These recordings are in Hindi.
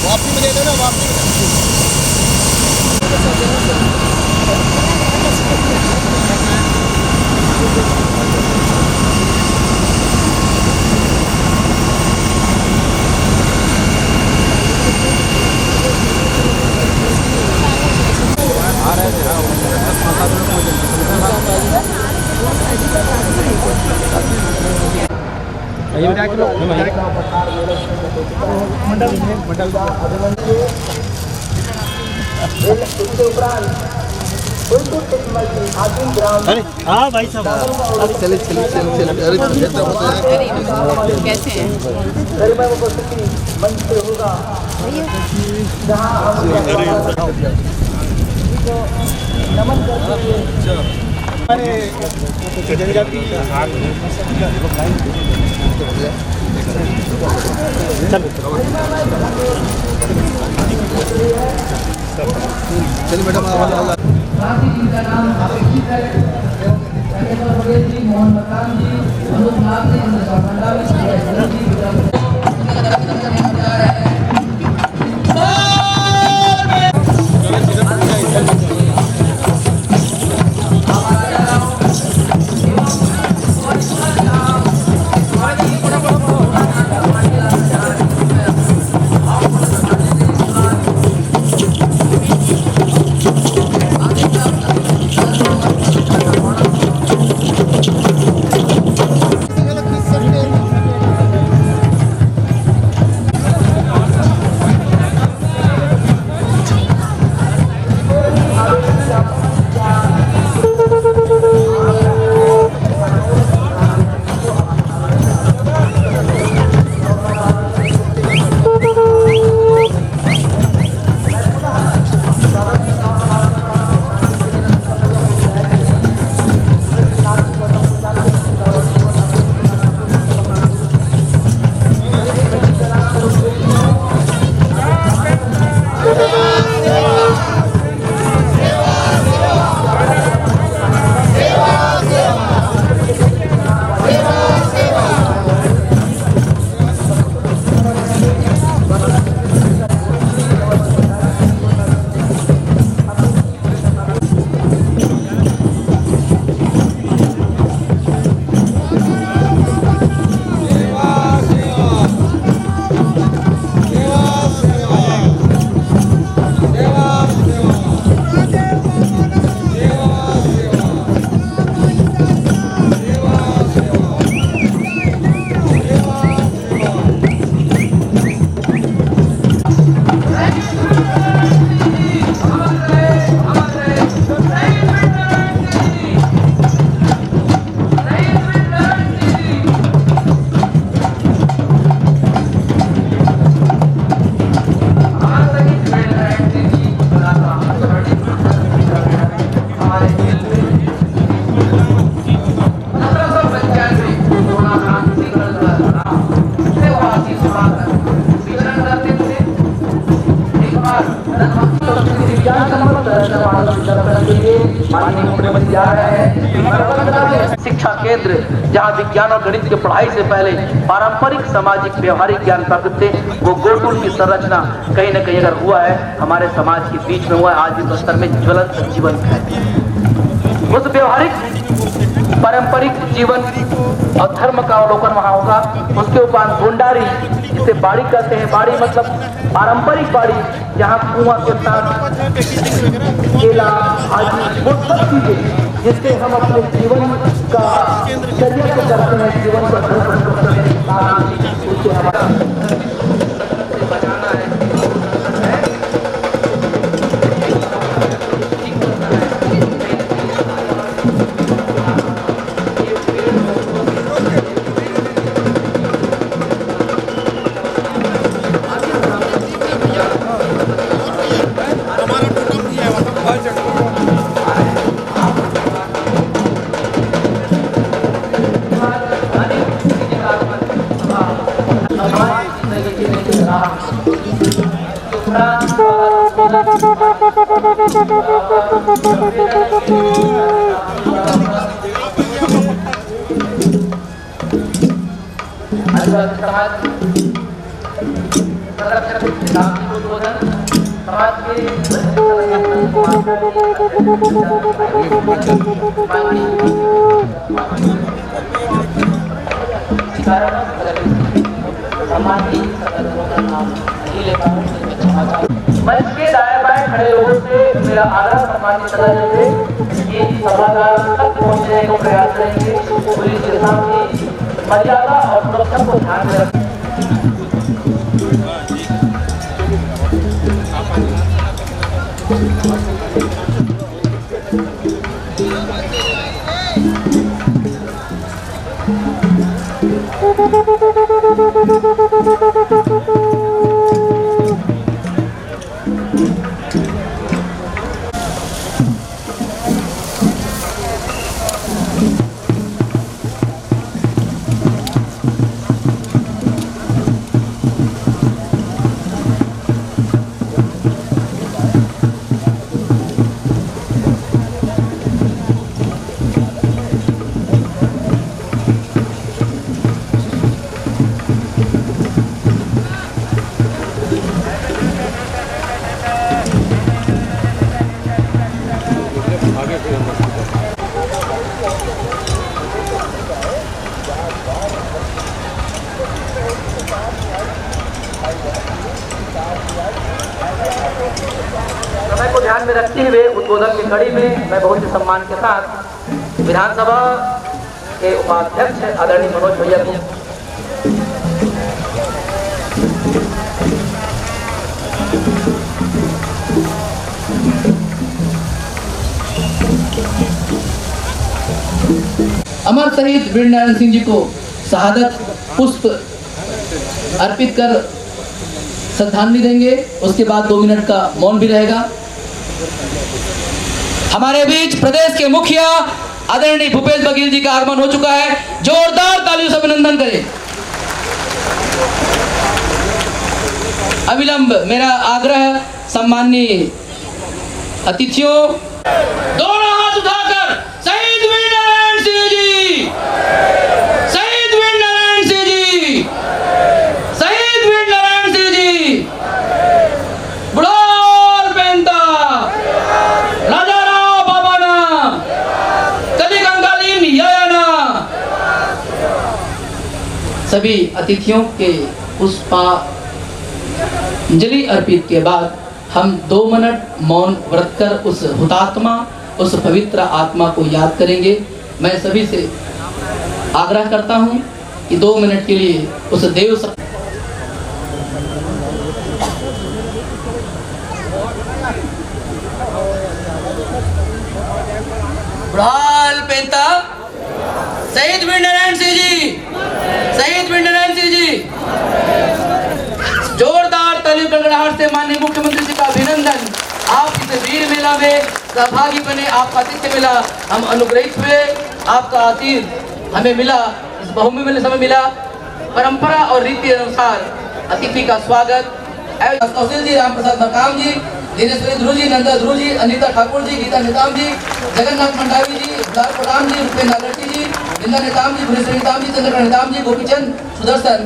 वापसी में ले लेना, वापसी में। अरे हाँ भाई साहब, चले चले चले चले। अरे कैसे हैं? जनजाति चलिए मैडम, क्रांति जिनका नाम अपेक्षित है, प्रदेश जी, मोहन मकान जी, मनोज नाथ जी, भंडारी शिक्षा केंद्र जहाँ विज्ञान और गणित की पढ़ाई से पहले पारंपरिक सामाजिक व्यवहारिक ज्ञान प्राप्त थे, वो गुरुकुल की संरचना कहीं न कहीं अगर हुआ है हमारे समाज के बीच में हुआ है, आज भी स्तर में ज्वलंत जीवन है। उस व्यवहारिक पारंपरिक जीवन और धर्म का अवलोकन वहाँ होगा। उसके उपरांत भंडारी, जिसे बाड़ी कहते हैं, बाड़ी मतलब पारंपरिक बाड़ी, जहाँ कुआं के साथ केला आदि वो सब चीजें जिससे हम अपने जीवन का चर्या को करते हैं, जीवन का उससे हमारा बचाना है। समाज संरक्षक शांति को उद्बोधन समाज के मंच के दाएं बाएं खड़े लोगों से मेरा आग्रह सम्मानित सदस्य से कि सभागार तक पहुंचने का प्रयास करेंगे। पुलिस के सामने मर्यादा और सुरक्षा को ध्यान में रखें। समय को ध्यान में रखते हुए उद्बोधन की कड़ी में मैं बहुत ही सम्मान के साथ विधानसभा के उपाध्यक्ष आदरणीय मनोज भैया को अमर शहीद वीर नारायण सिंह जी को शहादत पुष्प अर्पित कर श्रद्धांजलि देंगे। उसके बाद 2 मिनट का मौन भी रहेगा। हमारे बीच प्रदेश के मुखिया आदरणीय भूपेश बघेल जी का आगमन हो चुका है। जोरदार तालियों से अभिनंदन करें। अविलंब मेरा आग्रह सम्माननीय अतिथियों, दोनों हाथ उठाकर शहीद वीर नारायण सिंह जी, शहीद वीर नारायण सिंह जी, शहीद वीर नारायण सिंह जी, बुढ़ाल पेंता राजाराव बाबाना कदी कंकालीन यायाना। सभी अतिथियों के पुष्पांजलि अर्पित के बाद हम 2 मिनट मौन व्रत कर उस हुतात्मा, उस पवित्र आत्मा को याद करेंगे। मैं सभी से आग्रह करता हूं कि 2 मिनट के लिए उस देव बुढ़ाल पेंता शहीद वीर नारायण सिंह जी, शहीद वीर नारायण सिंह जी। जोरदार तालियों गड़गड़ाहट से माननीय मुख्यमंत्री जी का अभिनंदन। आप इस वीर मेला में सहभागी बने, आपका आतिथ्य मिला, हम अनुग्रहित हुए। आपका आतिथ्य हमें मिला, इस बहुमूल्य मेले समय मिला। परंपरा और रीति अनुसार अतिथि का स्वागत कौशल जी, राम प्रसाद मकाम जी, दिनेश्वरी ध्रुव जी, नंदा ध्रुव जी, अनिता ठाकुर जी, गीता नेताम जी, जगन्नाथ मंडावी जी, उदार प्रधान जी, रुपेन्द्र नागरती जी, बिंदा नेताम जी, भुवनेश्वरी नेताम जी, चंद्रकला नेताम जी, गोपीचंद सुदर्शन,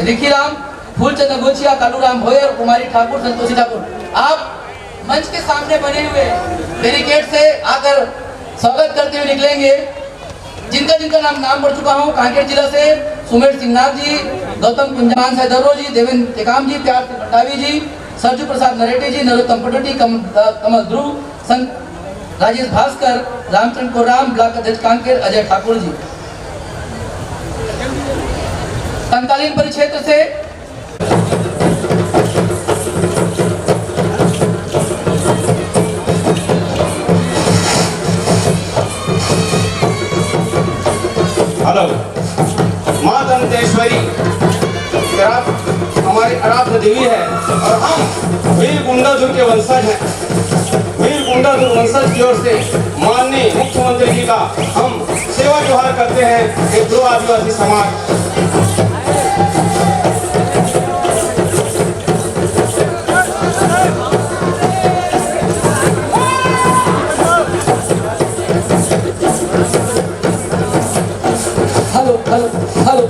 रिखीराम, फूलचंद गोचिया, कालूराम भोयर, कुमारी ठाकुर, संतोषी ठाकुर। आप मंच के सामने बने हुए बैरिकेड से आकर स्वागत करते हुए निकलेंगे। जिनका नाम बढ़ चुका हूँ। कांकेर जिला से सुमेर सिंहनाथ जी, गौतम कुंजान सैदरो जी, देवेंद्र टेकाम जी, प्यार सिंह मंडावी जी, सरजू प्रसाद नरेटे जी, नरोत्तम पटोटी, कमल ध्रुव, संत राजेश भास्कर, रामचंद्र कोराम, ब्लॉक अध्यक्ष कांकेर, अजय ठाकुर जी। तत्कालीन परिक्षेत्र से हेलो, माँ दंतेश्वरी हमारी आराध्य देवी है और हम वीर गुंडाधुर के वंशज हैं। वीर गुंडाधुर वंशज की ओर से माननीय मुख्यमंत्री जी का हम सेवा जोहार करते हैं। एक 2 आदिवासी समाज हेलो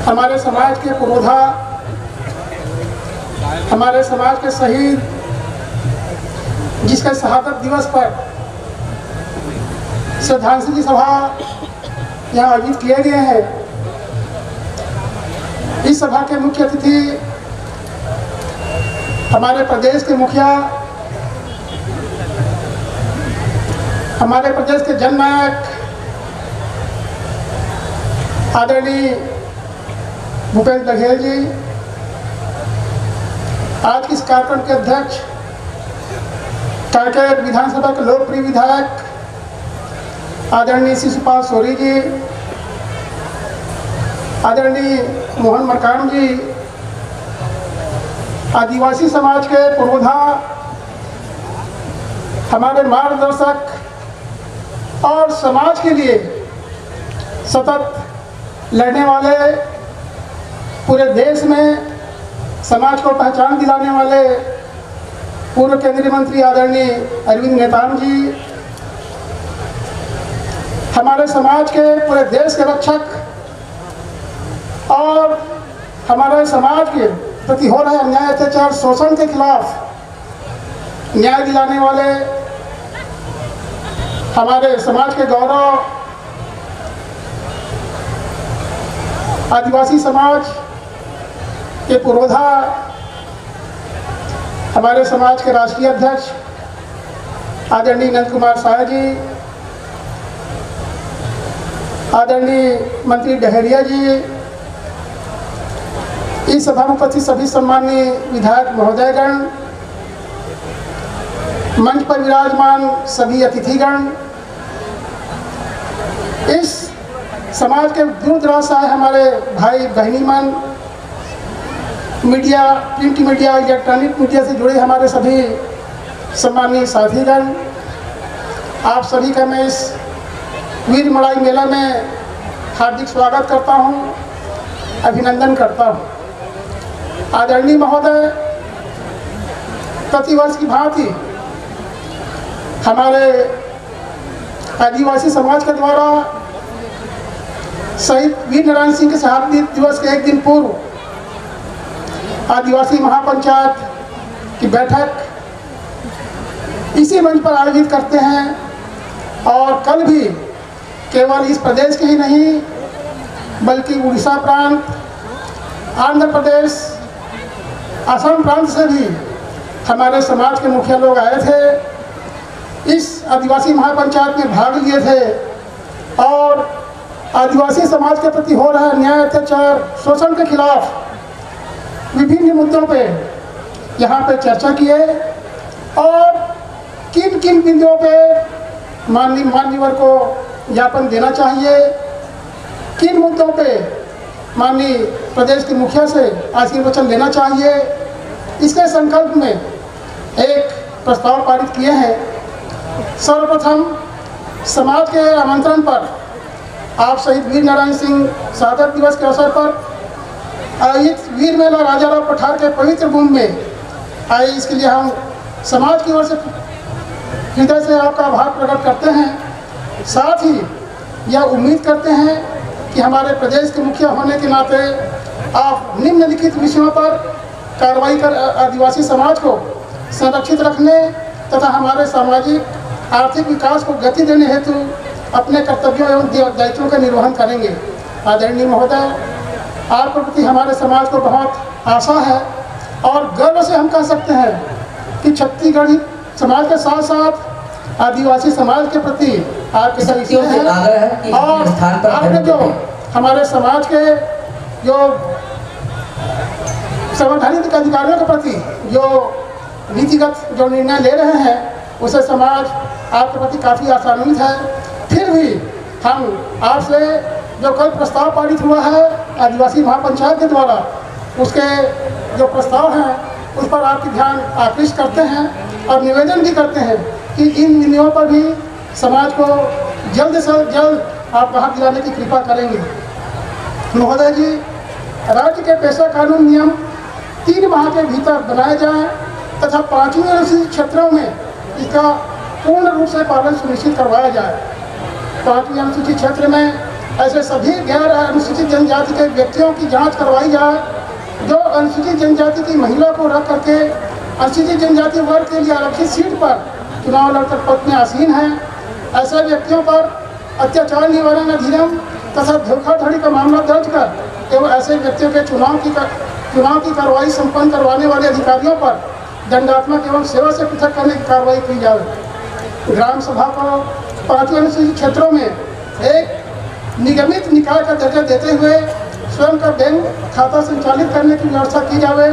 हमारे समाज के पुरोधा, हमारे समाज के शहीद, जिसके शहादत दिवस पर श्रद्धांजलि सभा यहाँ आयोजित किए गए हैं। इस सभा के मुख्य अतिथि हमारे प्रदेश के मुखिया, हमारे प्रदेश के जननायक आदरणीय भूपेश बघेल जी, आज के इस कार्यक्रम के अध्यक्ष कांकेर विधानसभा के लोकप्रिय विधायक आदरणीय शिशुपाल सोरी जी, आदरणीय मोहन मरकाम जी, आदिवासी समाज के पुरोधा, हमारे मार्गदर्शक और समाज के लिए सतत लड़ने वाले, पूरे देश में समाज को पहचान दिलाने वाले पूर्व केंद्रीय मंत्री आदरणीय अरविंद नेताम जी, हमारे समाज के पूरे देश के रक्षक और हमारे समाज के प्रति हो रहे अन्याय, अत्याचार, शोषण के खिलाफ न्याय दिलाने वाले हमारे समाज के गौरव, आदिवासी समाज के पुरोधा, हमारे समाज के राष्ट्रीय अध्यक्ष आदरणीय नंद कुमार साय जी, आदरणीय मंत्री डहरिया जी, इस सभा में उपस्थित सभी सम्माननीय विधायक महोदयगण, मंच पर विराजमान सभी अतिथिगण, इस समाज के दूर दराज से आए हमारे भाई बहनीमन, media, print media, electronic media से जुड़े हमारे सभी सम्माननीय साथीगण, आप सभी का मैं इस वीर मड़ाई मेला में हार्दिक स्वागत करता हूं, अभिनंदन करता हूं। आदरणीय महोदय, प्रतिवर्ष की भांति हमारे आदिवासी समाज के द्वारा शहीद वीर नारायण सिंह के शहादत दिवस के एक दिन पूर्व आदिवासी महापंचायत की बैठक इसी मंच पर आयोजित करते हैं और कल भी केवल इस प्रदेश के ही नहीं बल्कि उड़ीसा प्रांत, आंध्र प्रदेश, असम प्रांत से भी हमारे समाज के मुखिया लोग आए थे, इस आदिवासी महापंचायत में भाग लिए थे और आदिवासी समाज के प्रति हो रहा अन्याय, अत्याचार, शोषण के खिलाफ विभिन्न मुद्दों पे यहाँ पे चर्चा किए और किन किन बिंदुओं पे माननीय को ज्ञापन देना चाहिए, किन मुद्दों पे माननीय प्रदेश के मुखिया से आशीर्वचन लेना चाहिए, इसके संकल्प में एक प्रस्ताव पारित किए हैं। सर्वप्रथम समाज के आमंत्रण पर आप शहीद वीर नारायण सिंह शहादत दिवस के अवसर पर आयोजित वीर मेला राजाराव पठार के पवित्र भूमि में आए, इसके लिए हम समाज की ओर से हृदय से आपका आभार प्रकट करते हैं। साथ ही यह उम्मीद करते हैं कि हमारे प्रदेश के मुखिया होने के नाते आप निम्नलिखित विषयों पर कार्रवाई कर आदिवासी समाज को संरक्षित रखने तथा हमारे सामाजिक आर्थिक विकास को गति देने हेतु अपने कर्तव्यों एवं दायित्वों का निर्वहन करेंगे। आदरणीय महोदय, आपके प्रति हमारे समाज को बहुत आशा है और गर्व से हम कह सकते हैं कि छत्तीसगढ़ समाज के साथ साथ आदिवासी समाज के प्रति आपके शक्तियों से और आपने जो हमारे समाज के जो संवैधानिक अधिकारियों के प्रति जो नीतिगत जो निर्णय ले रहे हैं उसे समाज आपके प्रति काफ़ी आशान्वित है। फिर भी हम आपसे जो कल प्रस्ताव पारित हुआ है आदिवासी महापंचायत के द्वारा, उसके जो प्रस्ताव हैं उस पर आपकी ध्यान आकृष्ट करते हैं और निवेदन भी करते हैं कि इन बिंदुओं पर भी समाज को जल्द से जल्द आप बाहर दिलाने की कृपा करेंगे। महोदय जी, राज्य के पेशा कानून नियम 3 माह के भीतर बनाए जाएं तथा 5वीं अनुसूचित क्षेत्रों में इसका पूर्ण रूप से पालन सुनिश्चित करवाया जाए। 5वीं अनुसूचित क्षेत्र में ऐसे सभी गैर अनुसूचित जनजाति के व्यक्तियों की जांच करवाई जाए जो अनुसूचित जनजाति की महिला को रख करके अनुसूचित जनजाति वर्ग के लिए आरक्षित सीट पर चुनाव लड़कर पद में आसीन हैं। ऐसे व्यक्तियों पर अत्याचार निवारण अधिनियम तथा धोखाधड़ी का मामला दर्ज कर एवं ऐसे व्यक्तियों के चुनाव की कार्रवाई संपन्न करवाने वाले अधिकारियों पर दंडात्मक एवं सेवा से पृथक करने की कार्रवाई की जाए। ग्राम सभा को 5 अनुसूचित क्षेत्रों में एक निगमित निकाय का दर्जा देते हुए स्वयं का बैंक खाता संचालित करने की व्यवस्था की जाए।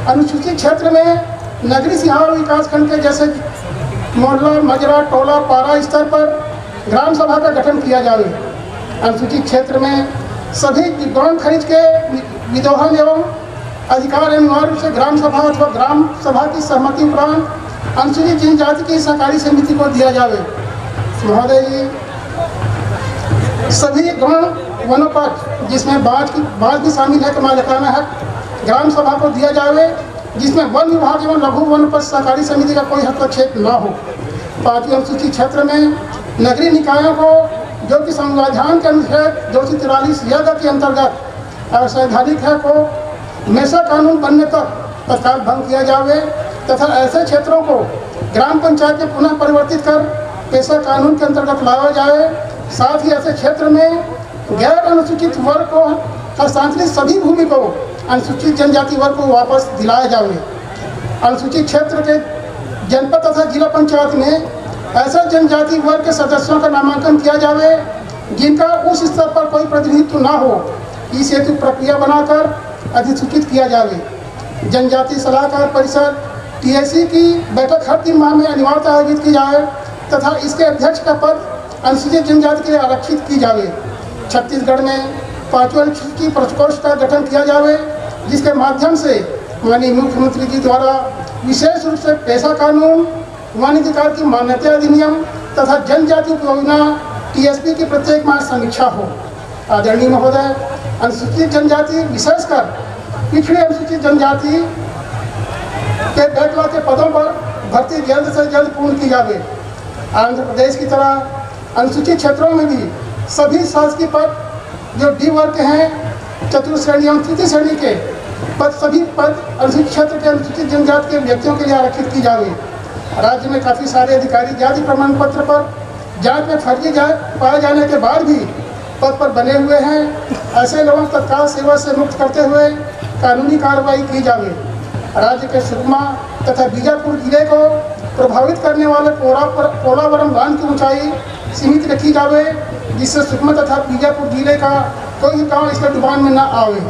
अनुसूचित क्षेत्र में नगरीय सिहार विकास खंड के जैसे मोहल्ला, मजरा, टोला, पारा स्तर पर ग्राम सभा का गठन किया जाए। अनुसूचित क्षेत्र में सभी गौण खनिज के विदोहन एवं अधिकार अनिवार्य रूप से ग्राम सभा अथवा ग्राम सभा की सहमति उपरांत अनुसूचित जनजाति की सहकारी समिति को दिया जाए। महोदय जी, सभी गौण वनोपज जिसमें बाँझ भी शामिल है का मालिकाना हक ग्राम सभा को दिया जाए, जिसमें वन विभाग एवं लघु वनोपज सहकारी समिति का कोई हस्तक्षेप न हो। 5वीं अनुसूचित क्षेत्र में नगरीय निकायों को जो कि संविधान के अनुच्छेद 243 के अंतर्गत असंवैधानिक है को हमेशा कानून बनने तक तत्काल भंग किया जाए तथा ऐसे क्षेत्रों को ग्राम पंचायत में पुनः परिवर्तित कर पेशा कानून के अंतर्गत लाया जाए। साथ ही ऐसे क्षेत्र में गैर अनुसूचित वर्ग को हस्तांतरित सभी भूमि को अनुसूचित जनजाति वर्ग को वापस दिलाया जाए। अनुसूचित क्षेत्र के जनपद तथा जिला पंचायत में ऐसे जनजाति वर्ग के सदस्यों का नामांकन किया जाए जिनका उस स्तर पर कोई प्रतिनिधित्व न हो। इस हेतु प्रक्रिया बनाकर अधिसूचित किया जाए। जनजाति सलाहकार परिषद TSC की बैठक हर 3 माह में अनिवार्यतः आयोजित की जाए तथा इसके अध्यक्ष का पद अनुसूचित जनजाति के लिए आरक्षित की जाए। छत्तीसगढ़ में 5वें अनुसूची प्रकोष्ठ का गठन किया जाए जिसके माध्यम से माननीय मुख्यमंत्री जी द्वारा विशेष रूप से पेशा कानून, वनाधिकार की मान्यता अधिनियम तथा जनजाति उपयोजना TSP की प्रत्येक माह समीक्षा हो। आदरणीय महोदय, अनुसूचित जनजाति विशेषकर पिछड़े अनुसूचित जनजाति के बैकलॉग के पदों पर भर्ती जल्द से जल्द पूर्ण की जाए। आंध्र प्रदेश की तरह अनुसूचित क्षेत्रों में भी सभी शासकीय पद जो D वर्ग के हैं, चतुर्थ श्रेणी एवं तृतीय श्रेणी के पद सभी पद अनुसूचित क्षेत्र के अनुसूचित जनजाति के व्यक्तियों के लिए आरक्षित की जाए। राज्य में काफ़ी सारे अधिकारी जाति प्रमाण पत्र पर जांच में फर्जी पाए जाने के बाद भी पद पर बने हुए हैं। ऐसे लोगों को तत्काल सेवा से मुक्त करते हुए कानूनी कार्रवाई की जाए। राज्य के सुकमा तथा बीजापुर जिले को प्रभावित करने वाले पोलावरम बांध की ऊंचाई सीमित रखी जाए जिससे सुकमा तथा बीजापुर जिले का कोई गांव इसके डुबान में न आवे।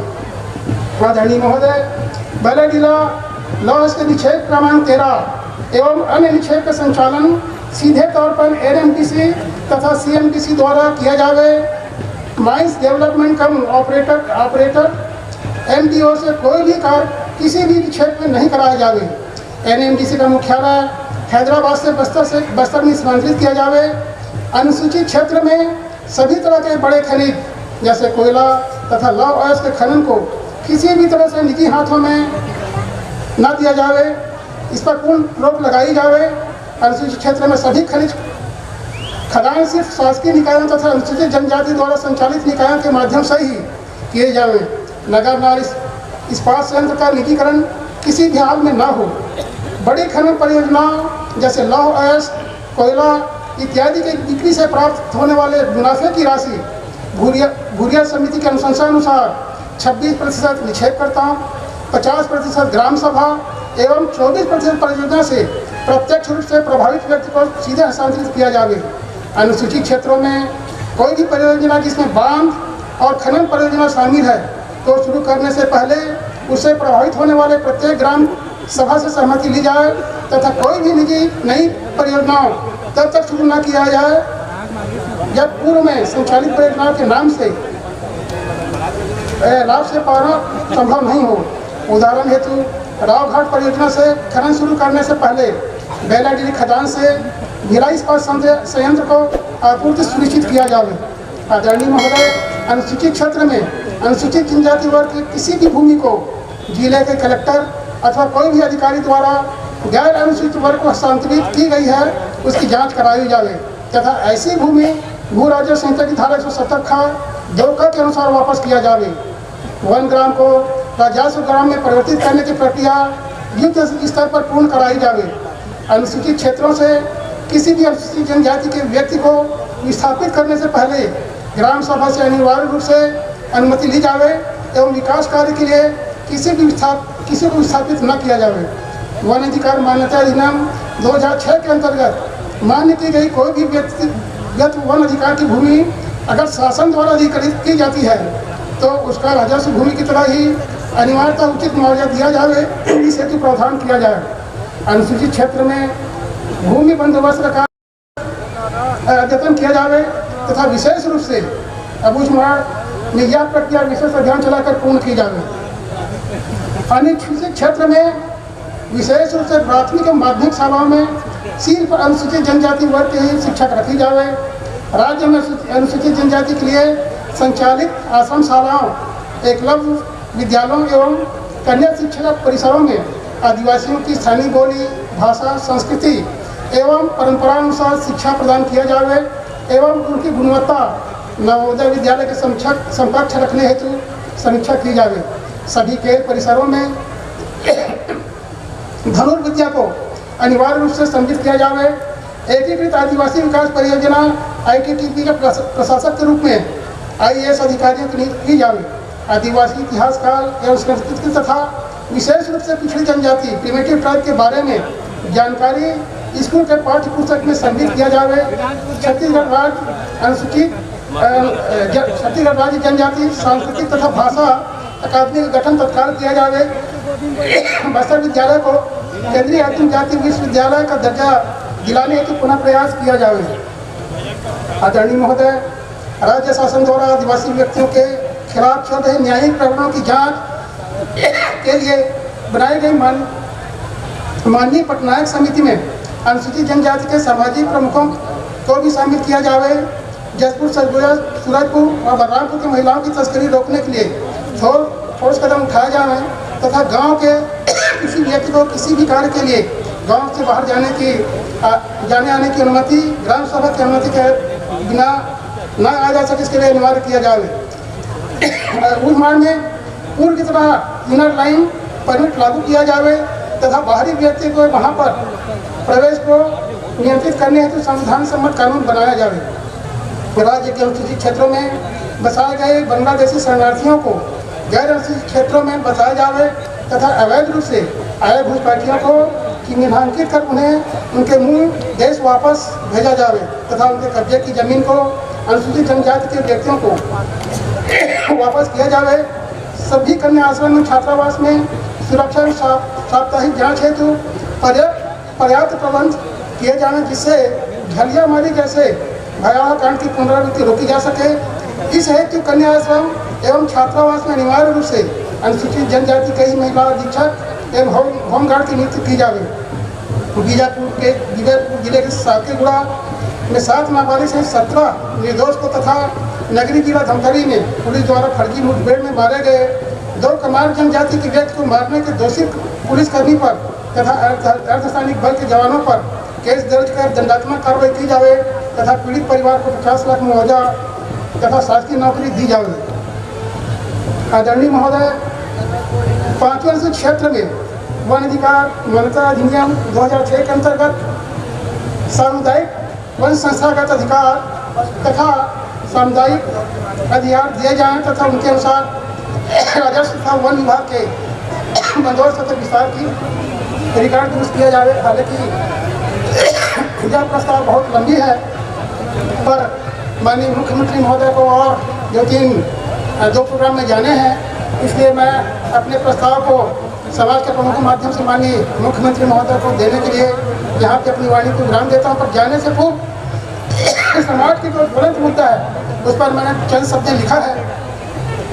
आदरणीय महोदय, बैलाडीला लौह के निक्षेप क्रमांक 13 एवं अन्य निक्षेप का संचालन सीधे तौर पर NMDC तथा CMDC द्वारा किया जाए। माइंस डेवलपमेंट कम ऑपरेटर MDO से कोई भी कार्य किसी भी क्षेत्र में नहीं कराया जाए। NMDC का मुख्यालय हैदराबाद से बस्तर में स्थानांतरित किया जाए। अनुसूचित क्षेत्र में सभी तरह के बड़े खनिज जैसे कोयला तथा लौह अयस्क के खनन को किसी भी तरह से निजी हाथों में न दिया जाए, इस पर पूर्ण रोक लगाई जाए। अनुसूचित क्षेत्र में सभी खनिज खदान सिर्फ शासकीय निकायों तथा अनुसूचित जनजाति द्वारा संचालित निकायों के माध्यम से ही किए जाए। नगर नार इस्पात संयंत्र का निजीकरण किसी भी हाल में न हो। बड़ी खनन परियोजनाओं जैसे लौह अयस्क, कोयला इत्यादि के बिक्री से प्राप्त होने वाले मुनाफे की राशि भूरिया समिति के अनुसार 26% निक्षेपकर्ताओं, 50% ग्राम सभा एवं 24% परियोजना से प्रत्यक्ष रूप से प्रभावित व्यक्ति को सीधे हस्तांतरित किया जाए। अनुसूचित क्षेत्रों में कोई भी परियोजना जिसमें बांध और खनन परियोजना शामिल है तो शुरू करने से पहले उससे प्रभावित होने वाले प्रत्येक ग्राम सभा से सहमति ली जाए तथा कोई भी निजी नई परियोजनाओं तब तक शुरू न किया जाए जब पूर्व में संचालित परियोजनाओं के नाम से लाभ से पाना संभव नहीं हो। उदाहरण हेतु रावघाट परियोजना से खनन शुरू करने से पहले बेलाडीली खदान से भिलाई इस्पात संयंत्र को आपूर्ति सुनिश्चित किया जाए। आदरणीय महोदय, अनुसूचित क्षेत्र में अनुसूचित जनजाति वर्ग की किसी भी भूमि को जिले के कलेक्टर अथवा कोई भी अधिकारी द्वारा गैर अनुसूचित वर्ग को हस्तांतरित की गई है उसकी जांच कराई जाए तथा ऐसी भूमि भू राज्य संहिता की धारा 170 खा देवका के अनुसार वापस किया जावे। वन ग्राम को राजस्व ग्राम में परिवर्तित करने की प्रक्रिया युद्ध स्तर पर पूर्ण कराई जावे। अनुसूचित क्षेत्रों से किसी भी अनुसूचित जनजाति के व्यक्ति को विस्थापित करने से पहले ग्राम सभा से अनिवार्य रूप से अनुमति ली जावे एवं विकास कार्य के लिए किसी को विस्थापित न किया जावे। वन अधिकार मान्यता अधिनियम 2006 के अंतर्गत मान्य की गई कोई भी व्यक्तिगत वन अधिकार की भूमि अगर शासन द्वारा अधिकृत की जाती है तो उसका राजस्व भूमि की तरह ही अनिवार्यता उचित मुआवजा दिया जाए, इस हेतु प्रावधान किया जाए। अनुसूचित क्षेत्र में भूमि बंदोबस्त का अद्यतन किया जाए तथा विशेष रूप से अबूझमाड़ में यह प्रक्रिया विशेष अभियान चलाकर पूर्ण की जाए। अनुसूचित क्षेत्र में विशेष रूप से प्राथमिक एवं माध्यमिक शालाओं में सिर्फ अनुसूचित जनजाति वर्ग के ही शिक्षक रखी जाए। राज्य में अनुसूचित जनजाति के लिए संचालित आश्रम शालाओं, एकलव्य विद्यालयों एवं कन्या शिक्षा परिसरों में आदिवासियों की स्थानीय बोली, भाषा, संस्कृति एवं परंपरानुसार शिक्षा प्रदान किया जाए एवं उनकी गुणवत्ता नवोदय विद्यालय के समकक्ष रखने हेतु समीक्षा की जाए। सभी खेल परिसरों में धनुर्विद्या को अनिवार्य रूप से संचालित किया जाए। एकीकृत आदिवासी विकास परियोजना ITTP के प्रशासक के रूप में IAS अधिकारियों की नियुक्ति की जाए। आदिवासी इतिहास काल एवं संस्कृति तथा विशेष रूप से पिछड़ी जनजाति प्रिमिटिव ट्राइब के बारे में जानकारी स्कूल के पाठ्य पुस्तक में सम्मिलित किया जाए। छत्तीसगढ़ राज्य जनजाति सांस्कृतिक तथा भाषा अकादमी का गठन तत्काल किया जाए। बस्तर विद्यालय को केंद्रीय आदिम जाति विश्वविद्यालय का दर्जा दिलाने हेतु पुनः प्रयास किया जाए। आदरणीय महोदय, राज्य शासन द्वारा आदिवासी व्यक्तियों के खिलाफ चल रहे न्यायिक प्रकरणों की जांच के लिए बनाई गई माननीय पटनायक समिति में अनुसूचित जनजाति के सामाजिक प्रमुखों को भी शामिल किया जाए। जसपुर, सरगुजा, सूरजपुर और बलरामपुर की महिलाओं की तस्करी रोकने के लिए ठोस कदम उठाए जाए तथा गांव के किसी व्यक्ति को किसी भी कार्य के लिए गांव से बाहर जाने आने की अनुमति ग्राम सभा की अनुमति के बिना न आ जा सके, इसके लिए अनिवार्य किया जाए। उड़माड़ में पूर्व की तरह इनर लाइन परमिट लागू किया जाए तथा बाहरी व्यक्ति को वहां पर प्रवेश को नियंत्रित करने हेतु संविधान सम्मत कानून बनाया जाए। राज्य के अनुसूचित क्षेत्रों में बसाए गए बांग्लादेशी शरणार्थियों को गैर अनुसूचित क्षेत्रों में बसाया जाए तथा अवैध रूप से आए घुसपैठियों को चिन्हांकित कर उन्हें उनके मूल देश वापस भेजा जाए तथा उनके कब्जे की जमीन को अनुसूचित जनजाति के व्यक्तियों को वापस किया जाए। सभी कन्या आश्रम में छात्रावास में सुरक्षा साप्ताहिक जांच हेतु पर्याप्त प्रबंध किए जाने जिससे झलियामारी जैसे भयावह कांड की पुनरावृत्ति रोकी जा सके। इस हेतु कन्या आश्रम एवं छात्रावास में अनिवार्य रूप से अनुसूचित जनजाति के ही महिला अधीक्षक एवं होमगार्ड की नियुक्ति की जाए। बीजापुर जिले के साकेगुड़ा में 7 नाबालिग से 17 निर्दोष को तथा नगरी जिला धमतरी में पुलिस द्वारा फर्जी मुठभेड़ में मारे गए 2 कमार जनजाति के व्यक्ति को मारने के दोषी पुलिसकर्मी पर तथा अर्धसैनिक बल के जवानों पर केस दर्ज कर दंडात्मक कार्रवाई की जाए तथा पीड़ित परिवार को 50 लाख मुआवजा तथा शासकीय नौकरी दी जाए। आदरणीय महोदय, 5वें अनुसूचित क्षेत्र में वन अधिकार मान्यता अधिनियम 2006 के अंतर्गत सामुदायिक वन संस्थागत अधिकार तथा सामुदायिक अधिकार दिए जाएं तथा उनके अनुसार राजस्व तथा वन विभाग के बंदोबस्त तथा विस्तार की रिकॉर्ड दुरुस्त किया जाए। हालांकि यह प्रस्ताव बहुत लंबी है पर माननीय मुख्यमंत्री महोदय को और 2 प्रोग्राम में जाने हैं, इसलिए मैं अपने प्रस्ताव को समाज के प्रमुखों के माध्यम से माननीय मुख्यमंत्री महोदय को देने के लिए यहाँ पे अपनी वाणी को विराम देता हूँ। पर जाने से पूर्व समाज की जो ज्वलंत मुद्दा है उस पर मैंने चंद शब्द लिखा है,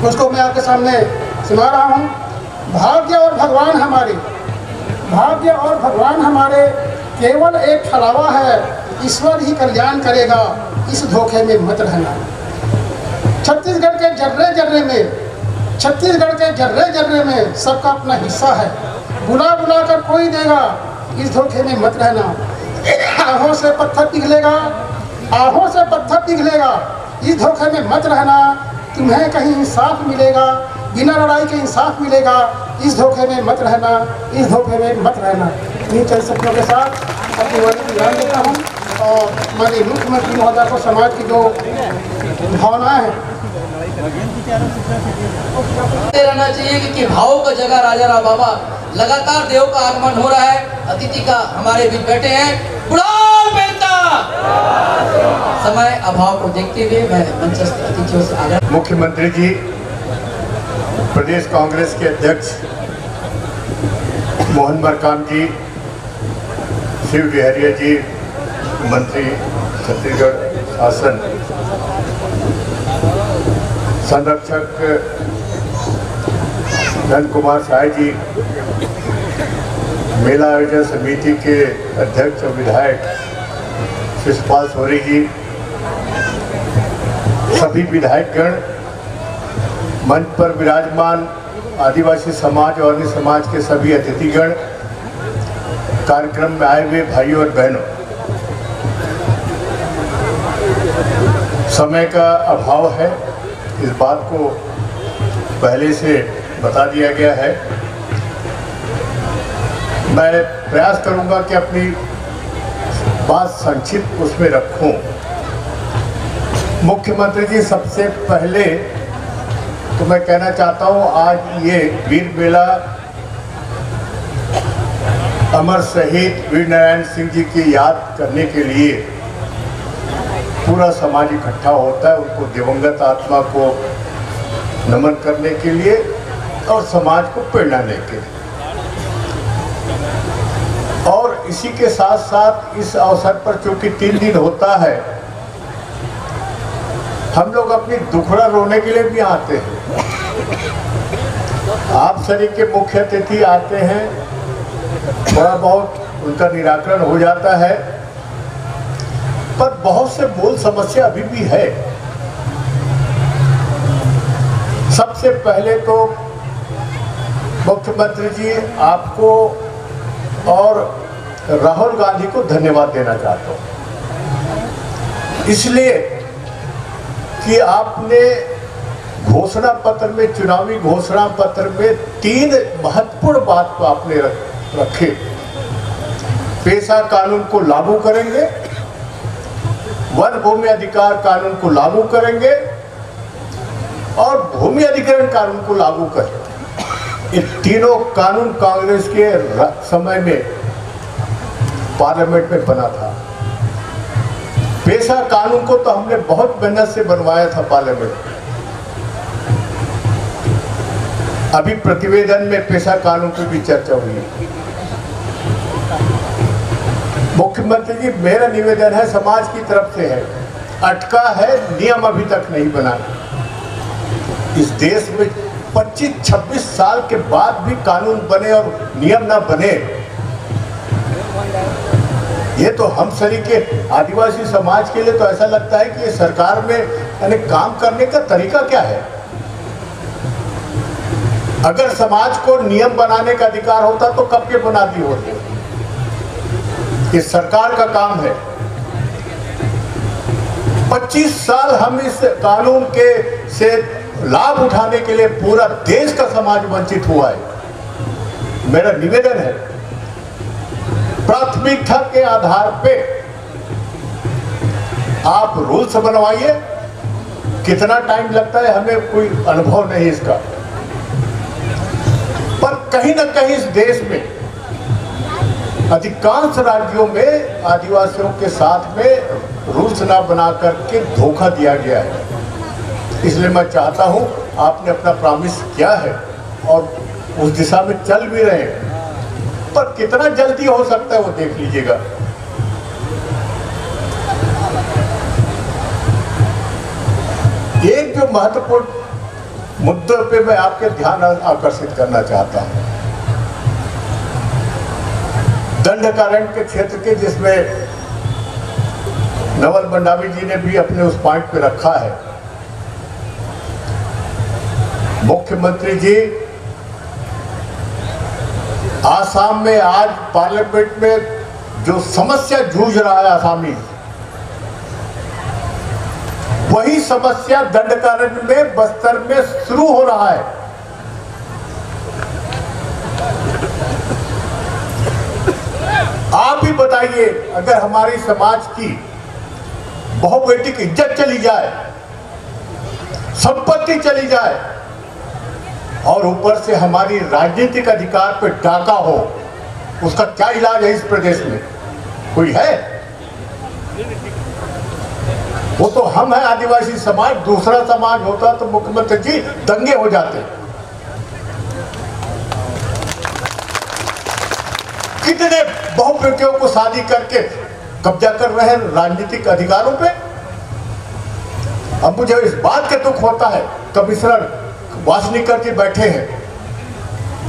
उसको मैं आपके सामने सुना रहा हूँ। भाग्य और भगवान हमारे केवल एक छलावा है, ईश्वर ही कल्याण करेगा, इस धोखे में मत रहना। छत्तीसगढ़ के जर्रे जर्रे में सबका अपना हिस्सा है, बुला बुला कर कोई देगा, इस धोखे में मत रहना। आहों से पत्थर पिघलेगा, आहों से पत्थर पिघलेगा, इस धोखे में मत रहना, तुम्हें कहीं इंसाफ मिलेगा, बिना लड़ाई के इंसाफ मिलेगा, इस धोखे में मत रहना, इस धोखे में मत रहना। इन चंद शब्दों के साथ अपनी वाणी को विराम देता हूँ और हमारे मुख्यमंत्री महोदय को समाज की जो भावनाएं हैं रहना चाहिए कि भाव का जगह राजा राम बाबा। लगातार देव का आगमन हो रहा है, अतिथि का हमारे बीच बैठे हैं बुढ़ाल बेटा। समय अभाव को देखते हुए मैं मंचस्थ अतिथियों से आग्रह। मुख्यमंत्री जी, प्रदेश कांग्रेस के अध्यक्ष मोहन मरकाम जी, शिव डहरिया जी, मंत्री छत्तीसगढ़ शासन, संरक्षक नंद कुमार साय जी, मेला आयोजन समिति के अध्यक्ष और विधायक शिषपाल सोरी जी, सभी विधायकगण, मंच पर विराजमान आदिवासी समाज और अन्य समाज के सभी अतिथिगण, कार्यक्रम में आए हुए भाइयों और बहनों, समय का अभाव है, इस बात को पहले से बता दिया गया है। मैं प्रयास करूंगा कि अपनी बात संक्षिप्त उसमें रखूं। मुख्यमंत्री जी, सबसे पहले तो मैं कहना चाहता हूं, आज ये वीर मेला अमर शहीद वीर नारायण सिंह जी की याद करने के लिए पूरा समाज इकट्ठा होता है, उनको दिवंगत आत्मा को नमन करने के लिए और समाज को प्रेरणा देने के लिए। और इसी के साथ साथ इस अवसर पर चूंकि 3 दिन होता है, हम लोग अपनी दुखड़ा रोने के लिए भी आते हैं। आप सभी के मुख्य अतिथि आते हैं, थोड़ा बहुत उनका निराकरण हो जाता है, पर बहुत से मूल समस्या अभी भी है। सबसे पहले तो मुख्यमंत्री जी, आपको और राहुल गांधी को धन्यवाद देना चाहता हूं, इसलिए कि आपने घोषणा पत्र में, चुनावी घोषणा पत्र में 3 महत्वपूर्ण बात को आपने रखे। पेशा कानून को लागू करेंगे, वन भूमि अधिकार कानून को लागू करेंगे और भूमि अधिग्रहण कानून को लागू करेंगे। ये तीनों कानून कांग्रेस के समय में पार्लियामेंट में बना था। पेशा कानून को तो हमने बहुत मेहनत से बनवाया था पार्लियामेंट में। अभी प्रतिवेदन में पेशा कानून की भी चर्चा हुई है। मुख्यमंत्री जी, मेरा निवेदन है, समाज की तरफ से है, अटका है, नियम अभी तक नहीं बना। इस देश में 25-26 साल के बाद भी कानून बने और नियम ना बने, ये तो हम सभी के आदिवासी समाज के लिए तो ऐसा लगता है कि ये सरकार में यानी काम करने का तरीका क्या है। अगर समाज को नियम बनाने का अधिकार होता तो कब के बना दी होती। ये सरकार का काम है। 25 साल हम इस कानून के से लाभ उठाने के लिए पूरा देश का समाज वंचित हुआ है। मेरा निवेदन है, प्राथमिकता के आधार पे आप रूल्स बनवाइए। कितना टाइम लगता है हमें कोई अनुभव नहीं इसका, पर कहीं ना कहीं इस देश में अधिकांश राज्यों में आदिवासियों के साथ में रूल्स ना बना करके धोखा दिया गया है। इसलिए मैं चाहता हूं, आपने अपना प्रॉमिस किया है और उस दिशा में चल भी रहे हैं, पर कितना जल्दी हो सकता है वो देख लीजिएगा। एक जो महत्वपूर्ण मुद्दों पे मैं आपके ध्यान आकर्षित करना चाहता हूं, दंडकारण्य के क्षेत्र के, जिसमें नवल मंडावी जी ने भी अपने उस पॉइंट पे रखा है। मुख्यमंत्री जी, आसाम में आज पार्लियामेंट में जो समस्या जूझ रहा है आसामी, वही समस्या दंडकारण्य में, बस्तर में शुरू हो रहा है। आप ही बताइए, अगर हमारी समाज की बहु बेटी की इज्जत चली जाए, संपत्ति चली जाए और ऊपर से हमारी राजनीतिक अधिकार पर डाका हो, उसका क्या इलाज है इस प्रदेश में? कोई है? वो तो हम हैं आदिवासी समाज, दूसरा समाज होता तो मुख्यमंत्री जी दंगे हो जाते। कितने बहु बेटियों को शादी करके कब्जा कर रहे हैं राजनीतिक अधिकारों पे। अब मुझे इस बात का दुख होता है, कमिश्नर वासनीकर जी बैठे हैं,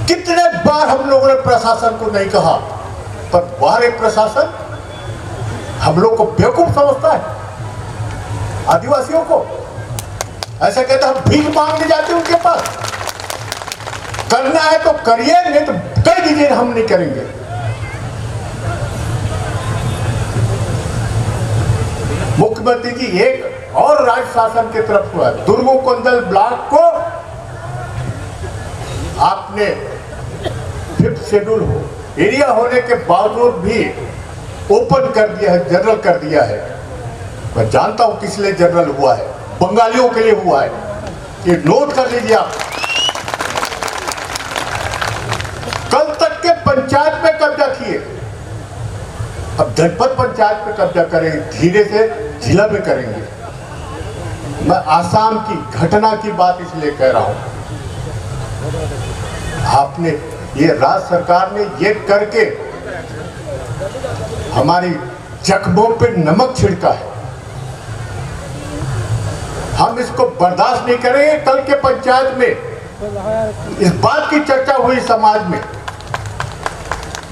कितने बार हम लोगों ने प्रशासन को नहीं कहा, पर बाहरी प्रशासन हम लोग को बेवकूफ समझता है। आदिवासियों को ऐसा कहते हम भीख मांगने जाते उनके पास। करना है तो करिए, नहीं तो कह दीजिए हम नहीं करेंगे। मुख्यमंत्री जी एक और राज्य शासन की तरफ हुआ, दुर्गुकोंदल ब्लॉक को आपने 5th शेड्यूल एरिया होने के बावजूद भी ओपन कर दिया है, जनरल कर दिया है। मैं जानता हूं किस लिए जनरल हुआ है, बंगालियों के लिए हुआ है, ये नोट कर लीजिए आप। कल तक के पंचायत में कब्जा किए, अब जनपद पंचायत पे कब्जा करेंगे, धीरे से जिला में करेंगे। मैं आसाम की घटना की बात इसलिए कह रहा हूं, आपने ये राज्य सरकार ने ये करके हमारी जख्मों पे नमक छिड़का है। हम इसको बर्दाश्त नहीं करेंगे। कल के पंचायत में इस बात की चर्चा हुई समाज में,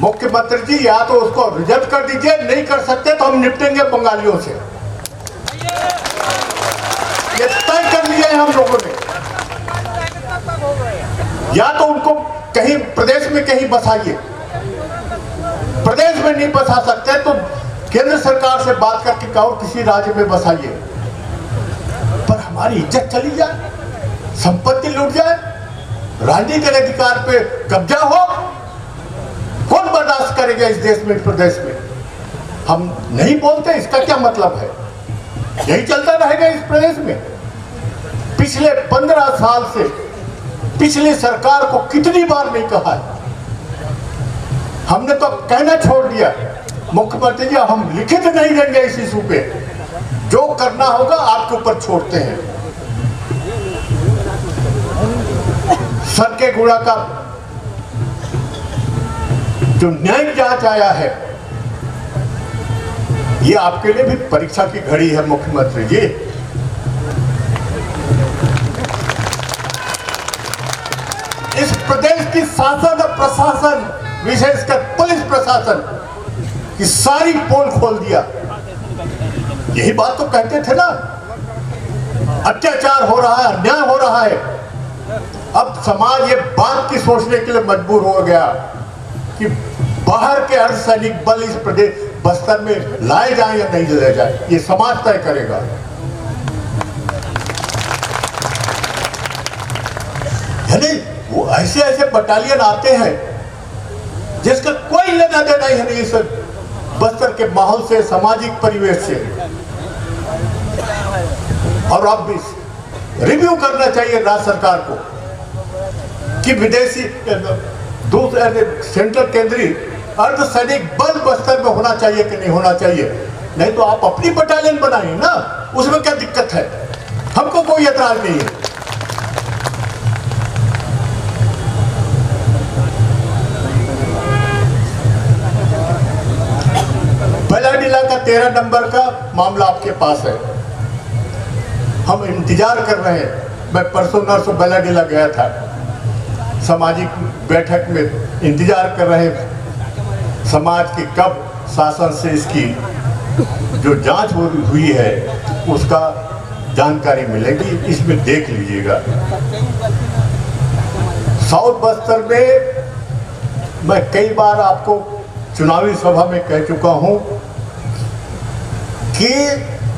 मुख्यमंत्री जी या तो उसको रिजेक्ट कर दीजिए, नहीं कर सकते तो हम निपटेंगे बंगालियों से। ये तय कर लिया है हम लोगों ने। या तो उनको कहीं प्रदेश में कहीं बसाइए, प्रदेश में नहीं बसा सकते तो केंद्र सरकार से बात करके और किसी राज्य में बसाइए, पर हमारी इज्जत चली जाए, संपत्ति लूट जाए, राजनीतिक अधिकार पे कब्जा हो, कौन बर्दाश्त करेगा इस देश में, प्रदेश में? हम नहीं बोलते, इसका क्या मतलब है? यही चलता रहेगा इस प्रदेश में। पिछले 15 साल से पिछली सरकार को कितनी बार नहीं कहा है, हमने तो कहना छोड़ दिया, मुख्यमंत्री जी हम लिखित नहीं देंगे इस इशू पे, जो करना होगा आपके ऊपर छोड़ते हैं। सरकेगुड़ा का जो न्यायिक जांच आया है, ये आपके लिए भी परीक्षा की घड़ी है मुख्यमंत्री जी। इस प्रदेश की शासन और प्रशासन, विशेषकर पुलिस प्रशासन की सारी पोल खोल दिया। यही बात तो कहते थे ना, अत्याचार हो रहा है, अन्याय हो रहा है। अब समाज ये बात की सोचने के लिए मजबूर हो गया कि बाहर के अर्धसैनिक बल इस प्रदेश बस्तर में लाए जाए या नहीं लाए जाए, ये समाज तय करेगा। यानी वो ऐसे ऐसे बटालियन आते हैं जिसका कोई लेना देना ही नहीं इस बस्तर के माहौल से, सामाजिक परिवेश से। और अब भी रिव्यू करना चाहिए राज्य सरकार को कि विदेशी सेंट्रल केंद्रीय अर्धसैनिक बल बस्तर में होना चाहिए कि नहीं होना चाहिए। नहीं तो आप अपनी बटालियन बनाइए ना, उसमें क्या दिक्कत है? हमको कोई एतराज नहीं है। बेलाडीला का 13 नंबर का मामला आपके पास है, हम इंतजार कर रहे हैं। मैं परसों नरसों बेलाडीला गया था, सामाजिक बैठक में इंतजार कर रहे हैं समाज की कब शासन से इसकी जो जांच हुई है उसका जानकारी मिलेगी। इसमें देख लीजिएगा। साउथ बस्तर में मैं कई बार आपको चुनावी सभा में कह चुका हूं कि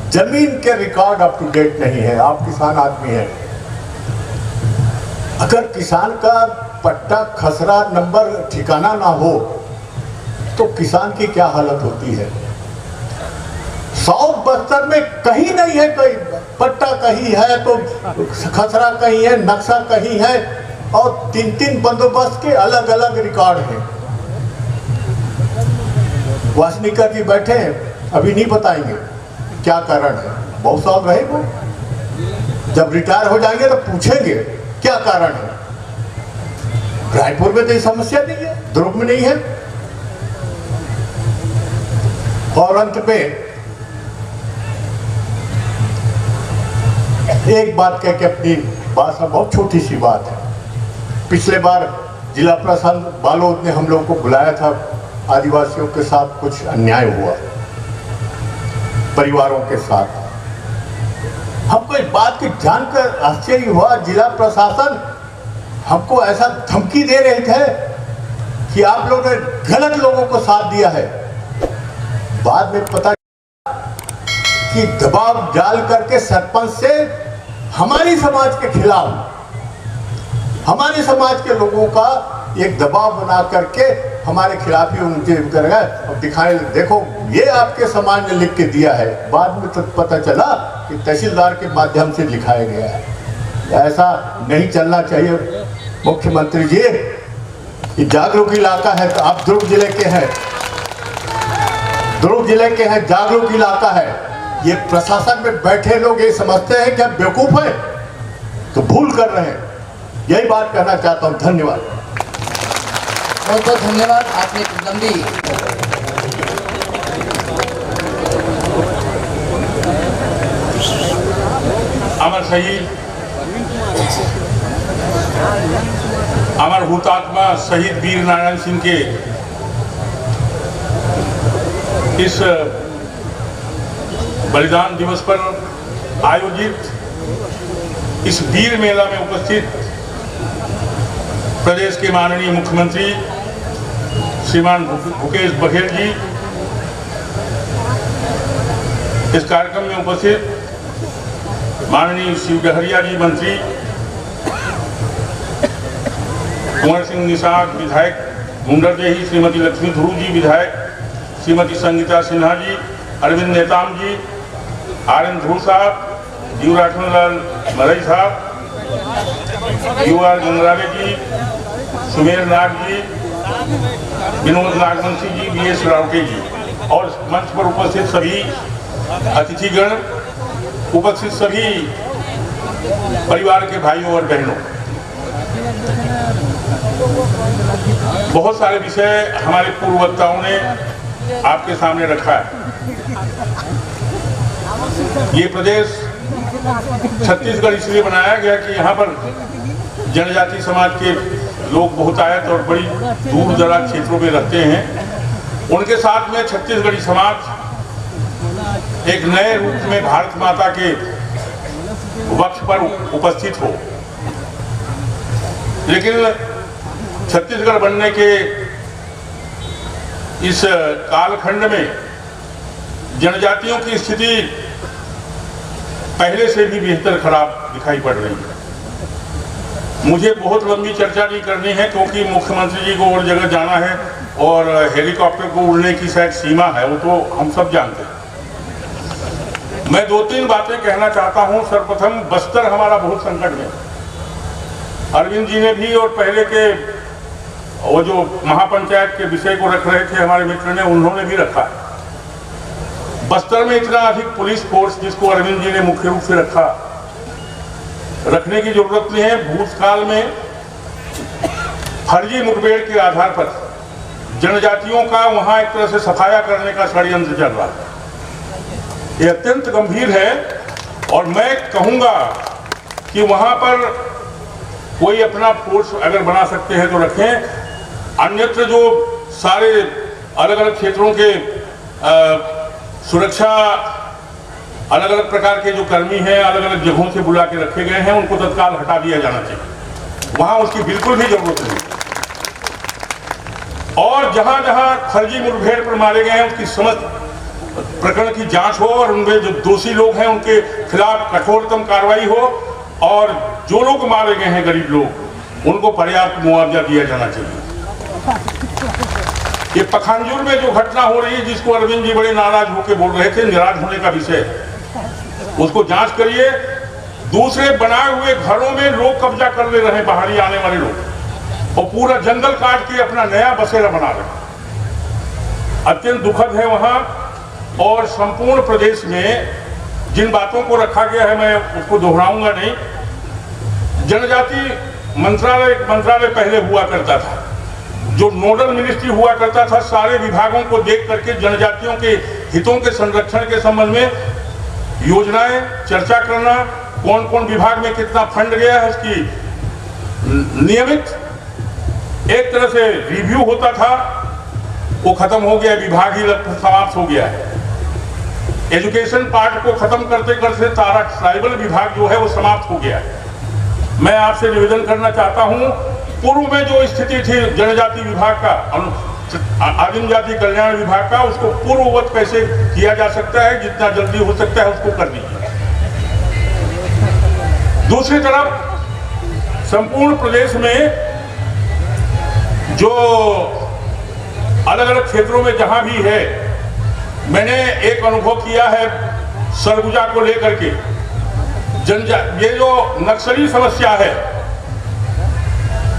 जमीन के रिकॉर्ड अप टू डेट नहीं है। आप किसान आदमी हैं, अगर किसान का पट्टा खसरा नंबर ठिकाना ना हो तो किसान की क्या हालत होती है। साउथ बस्तर में कहीं नहीं है, कोई पट्टा कहीं है तो खसरा कहीं है, नक्शा कहीं है, और 3-3 बंदोबस्त के अलग अलग रिकॉर्ड हैं। वासनिकर जी बैठे हैं, अभी नहीं बताएंगे क्या कारण है। बहुत साल रहे वो, जब रिटायर हो जाएंगे तो पूछेंगे क्या कारण है। रायपुर में तो ये समस्या नहीं है, दुर्ग में नहीं है। और अंत में एक बात कह के अपनी बात, बहुत छोटी सी बात है। पिछले बार जिला प्रशासन बालोद ने हम लोगों को बुलाया था, आदिवासियों के साथ कुछ अन्याय हुआ, परिवारों के साथ। हमको इस बात की जानकर आश्चर्य हुआ, जिला प्रशासन हमको ऐसा धमकी दे रहे थे कि आप लोगों ने गलत लोगों को साथ दिया है। बाद में पता कि दबाव डाल करके सरपंच से हमारी समाज के खिलाफ, हमारे समाज के लोगों का एक दबाव बना करके हमारे खिलाफ ही उनके कर गए और दिखाए, देखो ये आपके समाज ने लिख के दिया है। बाद में तो पता चला कि तहसीलदार के माध्यम से लिखाया गया है। ऐसा नहीं चलना चाहिए। मुख्यमंत्री जी, ये जागरूक इलाका है, तो आप दुर्ग जिले के हैं, दुर्ग जिले के हैं, जागरूक इलाका है। ये प्रशासन में बैठे लोग ये समझते हैं कि आप बेवकूफ हैं, तो भूल कर रहे हैं। यही बात कहना चाहता हूं। धन्यवाद, बहुत बहुत धन्यवाद। आपने एक लंबी अमर शहीद, अमर हुतात्मा शहीद वीर नारायण सिंह के इस बलिदान दिवस पर आयोजित इस वीर मेला में उपस्थित प्रदेश के माननीय मुख्यमंत्री श्रीमान भूपेश बघेल जी, इस कार्यक्रम में उपस्थित माननीय शिव डहरिया जी मंत्री, कुंवर सिंह निषाद विधायक मुंडरदेही, श्रीमती लक्ष्मी ध्रुव जी विधायक, श्रीमती संगीता सिन्हा जी, अरविंद नेताम जी, आर.एन. ध्रुव साहब, जीवराठनलाल मरई साहब, UR गंगराले जी, सुमेर नाग जी, विनोद नागवंशी जी, BS रावटे जी, और मंच पर उपस्थित सभी अतिथिगण, उपस्थित सभी परिवार के भाइयों और बहनों। बहुत सारे विषय हमारे पूर्व वक्ताओं ने आपके सामने रखा है। ये प्रदेश छत्तीसगढ़ इसलिए बनाया गया कि यहाँ पर जनजाति समाज के लोग बहुतायत और बड़ी दूर दराज क्षेत्रों में रहते हैं। उनके साथ में छत्तीसगढ़ी समाज एक नए रूप में भारत माता के वक्ष पर उपस्थित हो। लेकिन छत्तीसगढ़ बनने के इस कालखंड में जनजातियों की स्थिति पहले से भी बेहतर खराब दिखाई पड़ रही है। मुझे बहुत लंबी चर्चा नहीं करनी है क्योंकि मुख्यमंत्री जी को और जगह जाना है और हेलीकॉप्टर को उड़ने की शायद सीमा है, वो तो हम सब जानते हैं। मैं 2-3 बातें कहना चाहता हूं। सर्वप्रथम, बस्तर हमारा बहुत संकट में, अरविंद जी ने भी और पहले के वो जो महापंचायत के विषय को रख रहे थे हमारे मित्र ने, उन्होंने भी रखा है। बस्तर में इतना अधिक पुलिस फोर्स जिसको अरविंद जी ने मुख्य रूप से रखने की जरूरत नहीं है। भूतकाल में फर्जी मुठभेड़ के आधार पर जनजातियों का वहां एक तरह से सफाया करने का षड्यंत्र चल रहा है। ये अत्यंत गंभीर है और मैं कहूंगा कि वहां पर कोई अपना फोर्स अगर बना सकते हैं तो रखें, अन्यत्र जो सारे अलग अलग क्षेत्रों के सुरक्षा अलग अलग प्रकार के जो कर्मी हैं अलग अलग जगहों से बुला के रखे गए हैं, उनको तत्काल हटा दिया जाना चाहिए। वहां उसकी बिल्कुल भी जरूरत नहीं। और जहां जहां फर्जी मुठभेड़ पर मारे गए हैं उसकी समझ प्रकरण की जांच हो और उनमें जो दोषी लोग हैं उनके खिलाफ कठोरतम कार्रवाई हो और जो लोग मारे गए हैं गरीब लोग उनको पर्याप्त मुआवजा दिया जाना चाहिए। ये पखानजूर में जो घटना हो रही है जिसको अरविंद जी बड़े नाराज होकर बोल रहे थे, निराश होने का विषय है, उसको जांच करिए। दूसरे बनाए हुए घरों में लोग कब्जा कर ले रहे हैं, बाहरी आने वाले लोग, और पूरा जंगल काट के अपना नया बसेरा बना रहे हैं। अत्यंत दुखद है वहां। और संपूर्ण प्रदेश में जिन बातों को रखा गया है मैं उसको दोहराऊंगा नहीं। जनजाति मंत्रालय एक मंत्रालय पहले हुआ करता था, जो नोडल मिनिस्ट्री हुआ करता था, सारे विभागों को देख करके जनजातियों के हितों के संरक्षण के संबंध में योजनाएं चर्चा करना, कौन कौन विभाग में कितना फंड गया है उसकी नियमित एक तरह से रिव्यू होता था, वो खत्म हो गया, विभाग ही समाप्त हो गया है। एजुकेशन पार्ट को खत्म करते करते सारा ट्राइबल विभाग जो है वो समाप्त हो गया है। मैं आपसे निवेदन करना चाहता हूं, पूर्व में जो स्थिति थी जनजाति विभाग का, आदिम जाति कल्याण विभाग का, उसको पूर्ववत कैसे किया जा सकता है, जितना जल्दी हो सकता है उसको कर दीजिए। दूसरी तरफ संपूर्ण प्रदेश में जो अलग अलग क्षेत्रों में जहां भी है, मैंने एक अनुभव किया है सरगुजा को लेकर के। ये जो नक्सली समस्या है,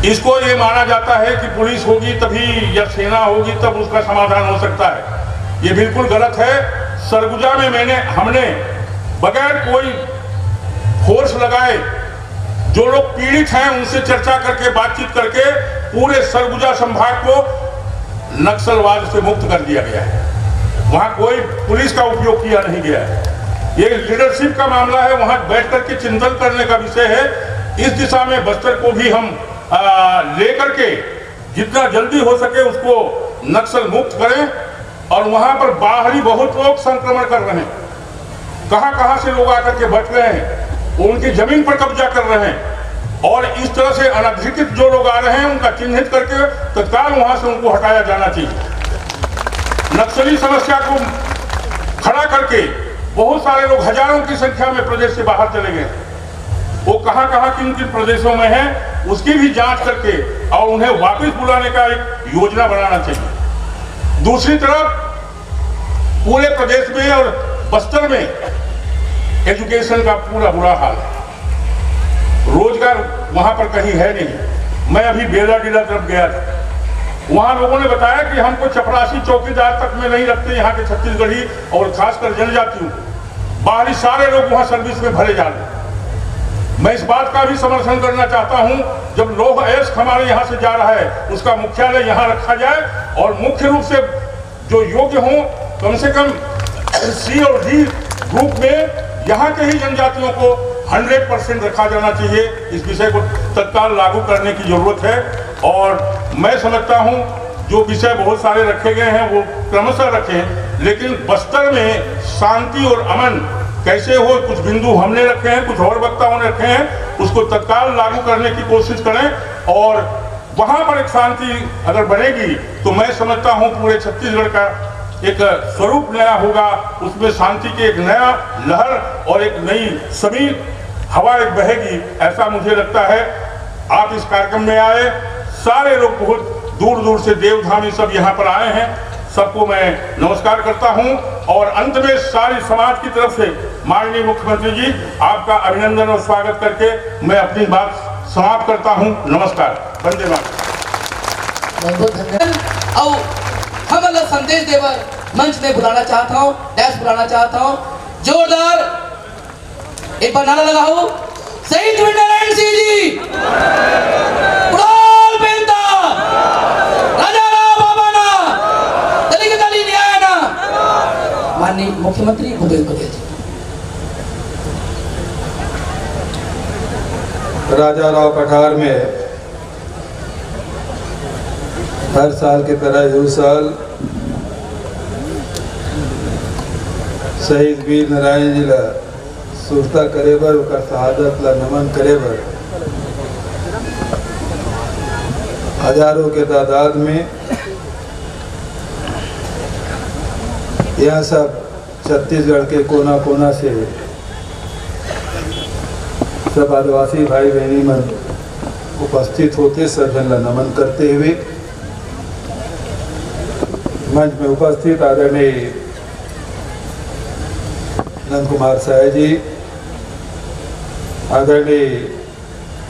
इसको ये माना जाता है कि पुलिस होगी तभी या सेना होगी तब उसका समाधान हो सकता है। ये बिल्कुल गलत है। सरगुजा में हमने बगैर कोई फोर्स लगाए जो लोग पीड़ित हैं उनसे चर्चा करके बातचीत करके पूरे सरगुजा संभाग को नक्सलवाद से मुक्त कर दिया गया है। वहां कोई पुलिस का उपयोग किया नहीं गया है। ये लीडरशिप का मामला है, वहां बैठ करके चिंतन करने का विषय है। इस दिशा में बस्तर को भी हम लेकर के जितना जल्दी हो सके उसको नक्सल मुक्त करें। और वहां पर बाहरी बहुत लोग संक्रमण कर रहे हैं, कहां से लोग आकर के बैठ रहे हैं, उनकी जमीन पर कब्जा कर रहे हैं। और इस तरह से अनधिकृत जो लोग आ रहे हैं उनका चिन्हित करके तत्काल वहां से उनको हटाया जाना चाहिए। नक्सली समस्या को खड़ा करके बहुत सारे लोग हजारों की संख्या में प्रदेश से बाहर चले गए। वो कहां किन प्रदेशों में हैं उसकी भी जांच करके और उन्हें वापस बुलाने का एक योजना बनाना चाहिए। दूसरी तरफ पूरे प्रदेश में और बस्तर में एजुकेशन का पूरा बुरा हाल है, रोजगार वहां पर कहीं है नहीं। मैं अभी बेलाडीला तरफ गया था, वहां लोगों ने बताया कि हमको चपरासी चौकीदार तक में नहीं रखते यहाँ के छत्तीसगढ़ी और खासकर जनजातियों, बाहरी सारे लोग वहां सर्विस में भरे जा रहे। मैं इस बात का भी समर्थन करना चाहता हूं, जब लोग ऐश हमारे यहाँ से जा रहा है उसका मुख्यालय यहाँ रखा जाए और मुख्य रूप से जो योग्य हों, कम से कम सी और डी ग्रुप में यहाँ के ही जनजातियों को 100% रखा जाना चाहिए। इस विषय को तत्काल लागू करने की जरूरत है। और मैं समझता हूँ जो विषय बहुत सारे रखे गए हैं वो क्रमशः रखें, लेकिन बस्तर में शांति और अमन कैसे हो, कुछ बिंदु हमने रखे हैं, कुछ और वक्ताओं ने रखे हैं, उसको तत्काल लागू करने की कोशिश करें। और वहाँ पर एक शांति अगर बनेगी तो मैं समझता हूँ पूरे छत्तीसगढ़ का एक स्वरूप नया होगा, उसमें शांति की एक नया लहर और एक नई सभी हवा एक बहेगी, ऐसा मुझे लगता है। आप इस कार्यक्रम में आए, सारे लोग बहुत दूर दूर से देवधामी सब यहाँ पर आए हैं, सबको मैं नमस्कार करता हूँ। और अंत में सारी समाज की तरफ से माननीय मुख्यमंत्री जी आपका अभिनंदन और स्वागत करके मैं अपनी बात समाप्त करता हूँ। नमस्कार, वंदे मातरम। और हम अलग संदेश देवर मंच में बुलाना चाहता हूँ, डैश बुलाना चाहता हूँ, जोरदार एक बार नारा लगाओ, शहीद नारायण सिंह जी, उड़ाल बेंदा, राजा राव बाबा ना, दलित दली न्याय ना। माननीय मुख्यमंत्री भूपेश बघेल जी। राजा राव पठार में हर साल की तरह इस साल शहीद वीर नारायण जी ला सुरता करे बर, उनका शहादत ला नमन करे बर हजारों के तादाद में यहाँ सब छत्तीसगढ़ के कोना कोना से सब आदिवासी भाई बहनी मन उपस्थित होते सदन ला नमन करते हुए मंच में उपस्थित आदरणीय नंद कुमार साय जी, आदरणीय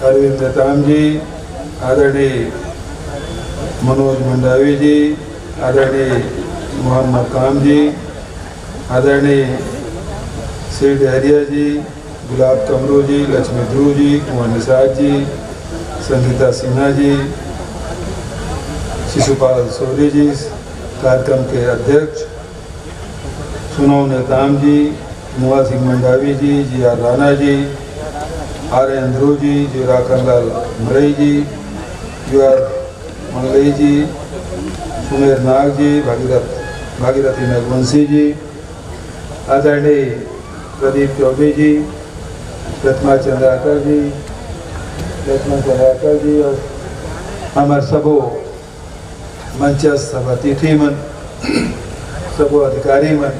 अरविंद नेताम जी, आदरणीय मनोज मंडावी जी, आदरणीय मोहम्मद काम जी, आदरणीय श्री डहरिया जी, गुलाब कमरू जी, लक्ष्मी ध्रुव जी, कुमार निषाद जी, संगीता सिन्हा जी, शिशुपाल सोरी जी, कार्यक्रम के अध्यक्ष सुनो Netam ji, Mua Singh Mandavi ji, G R Rana ji, R N Dhruv ji, G Rakhanlal Marai ji, U R Manglai ji, Sumer Nag ji, Bhagirathi Nagvanshi ji, आदरणीय प्रदीप चौबे जी, प्रतिमा चंद्राकर जी और हमारे सबो मंचस्थ सब अतिथि मन, सबो अधिकारी मन,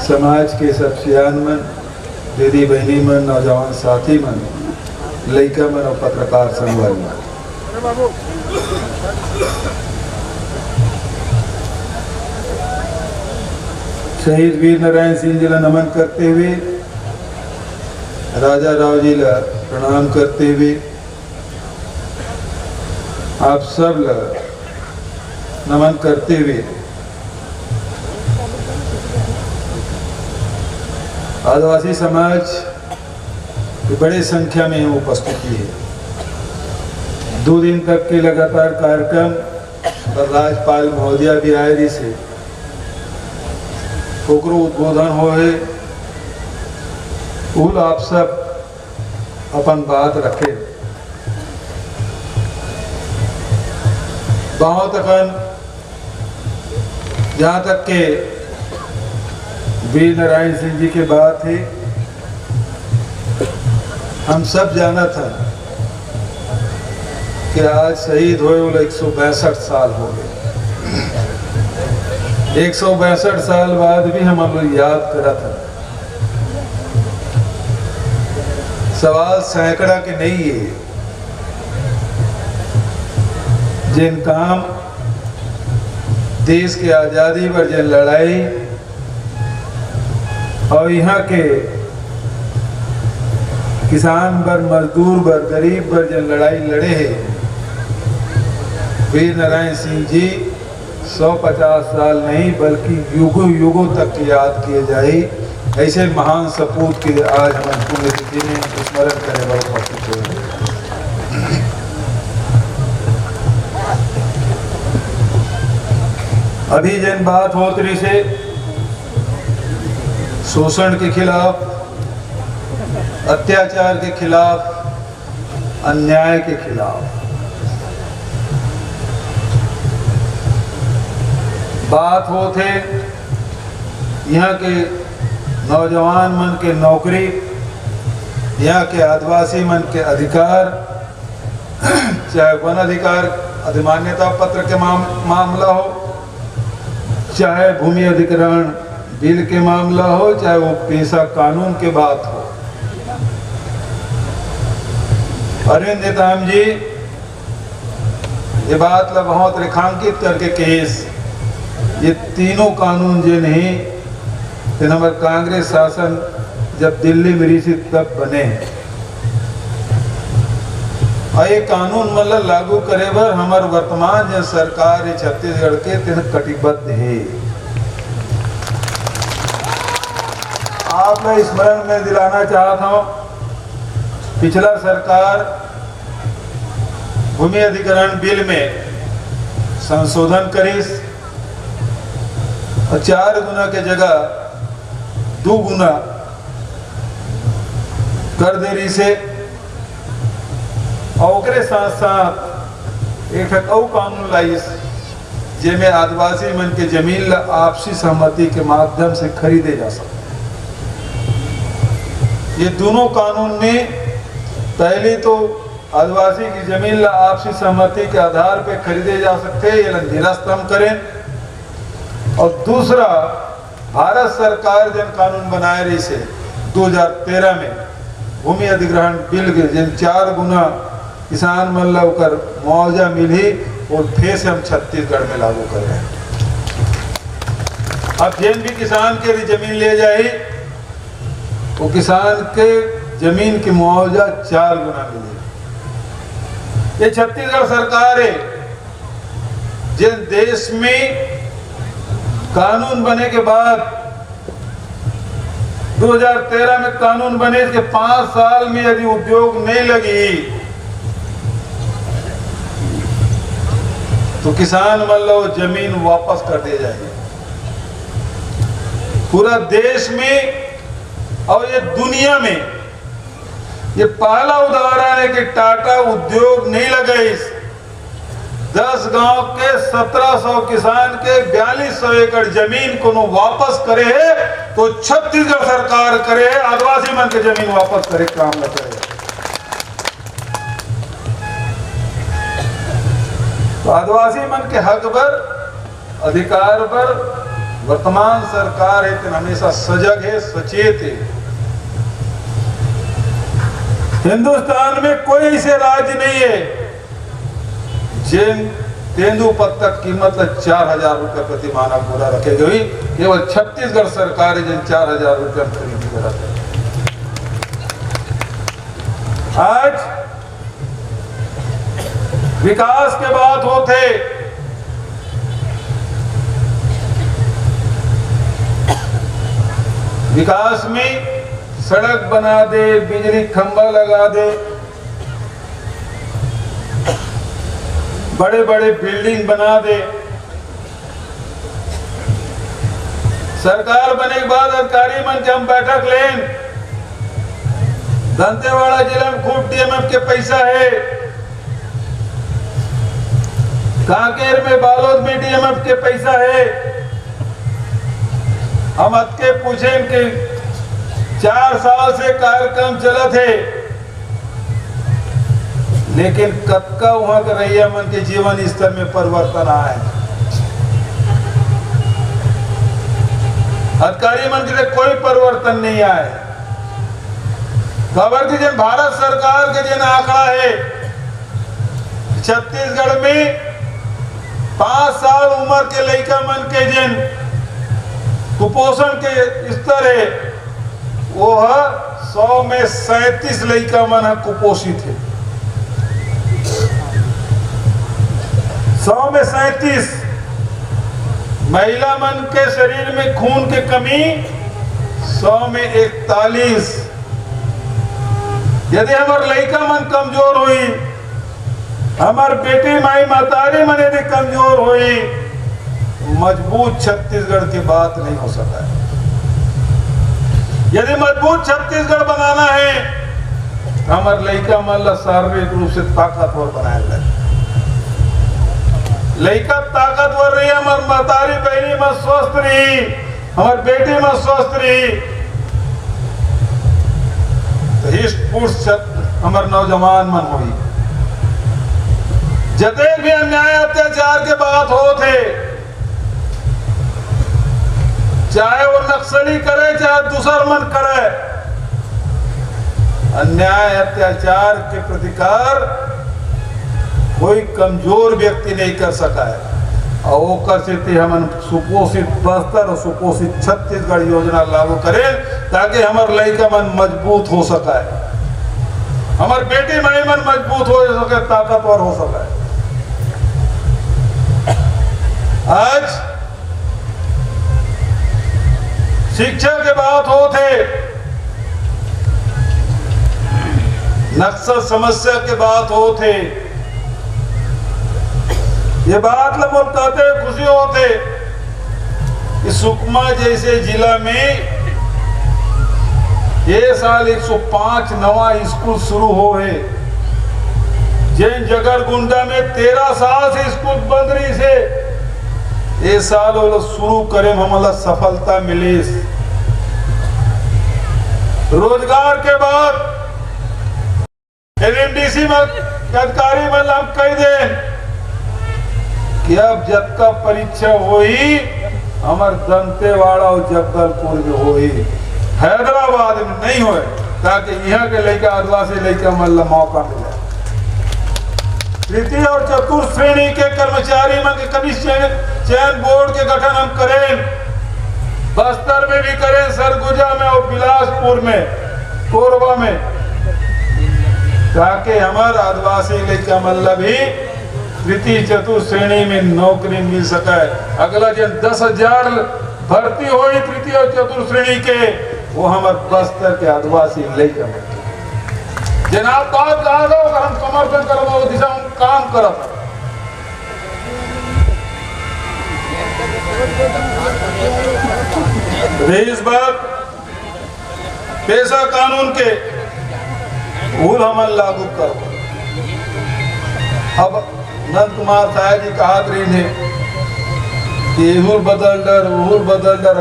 समाज के सब सियान मन, दीदी बहनी मन, नौजवान साथी मन, लइका मन और पत्रकार संगवारी मन, शहीद वीर नारायण सिंह जी ला नमन करते हुए, राजा राव जी ला प्रणाम करते हुए आप सब ला नमन करते हुए आदिवासी समाज की बड़ी संख्या में उपस्थिति है। 2 दिन तक के लगातार कार्यक्रम और राज्यपाल महोदया भी आए रही से ओकरो उद्बोधन होए, उल आप सब अपन बात रखे। बहुत तक जहाँ तक के वीर नारायण सिंह जी की बात है, हम सब जाना था कि आज शहीद हुए 162 साल हो गए। 162 साल बाद भी हम लोग याद करा था। सवाल सैकड़ा के नहीं है, जिन काम देश के आज़ादी पर जिन लड़ाई और यहाँ के किसान पर, मजदूर पर, गरीब पर जिन लड़ाई लड़े हैं, वीर नारायण सिंह जी 150 साल नहीं बल्कि युगों युगों तक याद किए जाए। ऐसे महान सपूत के आज हम पुण्यतिथि में स्मरण करने वाले उपस्थित हुए। अभी जिन बात होत रही से शोषण के खिलाफ, अत्याचार के खिलाफ, अन्याय के खिलाफ बात होते, यहाँ के नौजवान मन के नौकरी, यहाँ के आदिवासी मन के अधिकार, चाहे वन अधिकार अधिमान्यता पत्र के मामला हो, चाहे भूमि अधिग्रहण बिल के मामला हो, चाहे वो पेशा कानून के बात हो। अरविंद नेताम जी ये बात ला बहुत रेखांकित करके केस, ये तीनों कानून जो नहीं फिर हमारे कांग्रेस शासन जब दिल्ली में रही तब बने, और ये कानून मतलब लागू करे बर हमारे वर्तमान जो सरकार है छत्तीसगढ़ के तीन कटिबद्ध है। आप मैं स्मरण में दिलाना चाहता हूँ, पिछला सरकार भूमि अधिग्रहण बिल में संशोधन करीस और 4 गुना के जगह 2 गुना कर दे रही से, और साथ साथ एक और कानून लाइस जिसमें आदिवासी मन के जमीन आपसी सहमति के माध्यम से खरीदे जा सकते। ये दोनों कानून में पहले तो आदिवासी की जमीन आपसी सहमति के आधार पर खरीदे जा सकते, ये निरस्त हम करें, और दूसरा भारत सरकार जन कानून बनाए रही से 2013 में भूमि अधिग्रहण बिल के जिन 4 गुना किसान मन ला ओकर मुआवजा मिली और फिर से हम छत्तीसगढ़ में लागू कर रहे हैं। अब जिन भी किसान के जमीन ले जाए वो किसान के जमीन की मुआवजा 4 गुना मिले। ये छत्तीसगढ़ सरकार है जिन देश में कानून बने के बाद 2013 में कानून बने के 5 साल में यदि उद्योग नहीं लगी तो किसान मतलब जमीन वापस कर दे जाएगी। पूरा देश में और ये दुनिया में ये पहला उदाहरण है कि टाटा उद्योग नहीं लगे। 10 गांव के 1700 किसान के 4200 एकड़ जमीन को वापस करे तो छत्तीसगढ़ सरकार करे, आदिवासी मन के जमीन वापस करे काम न करे। तो आदिवासी मन के हक पर, अधिकार पर वर्तमान सरकार है हमेशा सजग है, सचेत है। हिंदुस्तान में कोई ऐसे राज्य नहीं है जिन तेंदुपत्ता की कीमत 4000 रुपये प्रति मानव पूरा रखे गई। केवल छत्तीसगढ़ सरकार है जिन 4000 रुपये खरीदी कर रखे। आज विकास के बात होते विकास में सड़क बना दे, बिजली खंभा लगा दे, बड़े बड़े बिल्डिंग बना दे। सरकार बने के बाद अधिकारी मन के हम बैठक लें। दंतेवाड़ा जिले में खूब डीएमएफ के पैसा है, कांकेर में बालोद में डीएमएफ के पैसा है। हम अतके पूछे कि 4 साल से कार्यक्रम चला थे लेकिन कब का वहां का रैया मन के जीवन स्तर में परिवर्तन आए। अधिकारी मन के कोई परिवर्तन नहीं आए। खबर की जिन भारत सरकार के जिन आंकड़ा है छत्तीसगढ़ में 5 साल उम्र के लड़का मन के जिन कुपोषण के स्तर है वो 100 में 37 लड़का मन कुपोषित है। 100 में 37। महिला मन के शरीर में खून की कमी 100 में 41। यदि हमार लड़का मन कमजोर हुई, हमार बेटी माई मातारी मन यदि कमजोर हुई, मजबूत छत्तीसगढ़ की बात नहीं हो सका है। यदि मजबूत छत्तीसगढ़ बनाना है हमार लड़का मन शारीरिक रूप से ताकतवर बनाए लगे। लड़का ताकतवर रही, हमार मातारी बहनी में स्वस्थ रही, हमार बेटी में स्वस्थ रही तो हिस्ट पुष्ट हमार नौजवान मन हुई। जते भी अन्याय अत्याचार के बात हो थे, चाहे वो नक्सली करे चाहे दूसर मन करे, अन्याय अत्याचार के प्रतिकार कोई कमजोर व्यक्ति नहीं कर सका है। और वो कर सकते हम सुपोषित बस्तर और सुपोषित छत्तीसगढ़ योजना लागू करें ताकि हमारे लड़का मन मजबूत हो सका है, हमारे बेटी माई मन मजबूत हो सके, ताकतवर हो सका है। आज शिक्षा के बात होते, नक्सल समस्या के बात होते, ये बात लोग कहते खुशी होते कि सुकमा जैसे जिला में ये साल 105 नवा स्कूल शुरू हो है। जैन जगरगुंडा में 13 साल से स्कूल बंद रही से ये साल वो शुरू करे, हमारा सफलता मिली। रोजगार के बाद एनएमडीसी में अधिकारी मतलब हम कह दें कि अब जब का परीक्षा हुई हमार दंतेवाड़ा और जगदलपुर में होई, हैदराबाद में नहीं होए, ताकि यहाँ के लड़का आदिवासी लड़का मतलब मौका मिले। तृतीय और चतुर्थ श्रेणी के कर्मचारी में के कनिष्ठ चयन बोर्ड के गठन हम करें, बस्तर में भी करें, सरगुजा में और बिलासपुर में, कोरबा में, ताकि हमारे आदिवासी लड़का मतलब भी तृतीय चतुर्थ श्रेणी में नौकरी मिल सके। अगला जन 10,000 भर्ती हो तृतीय और चतुर्थ श्रेणी के, वो हमारे बस्तर के आदिवासी लड़का में जनाब बात कहा दो, हम समर्थन करवा दिशा हम काम करब। इस बार पेशा कानून के भूल हमन लागू कर। अब नंद कुमार साहब जी कहा ने कि एहुल बदल डर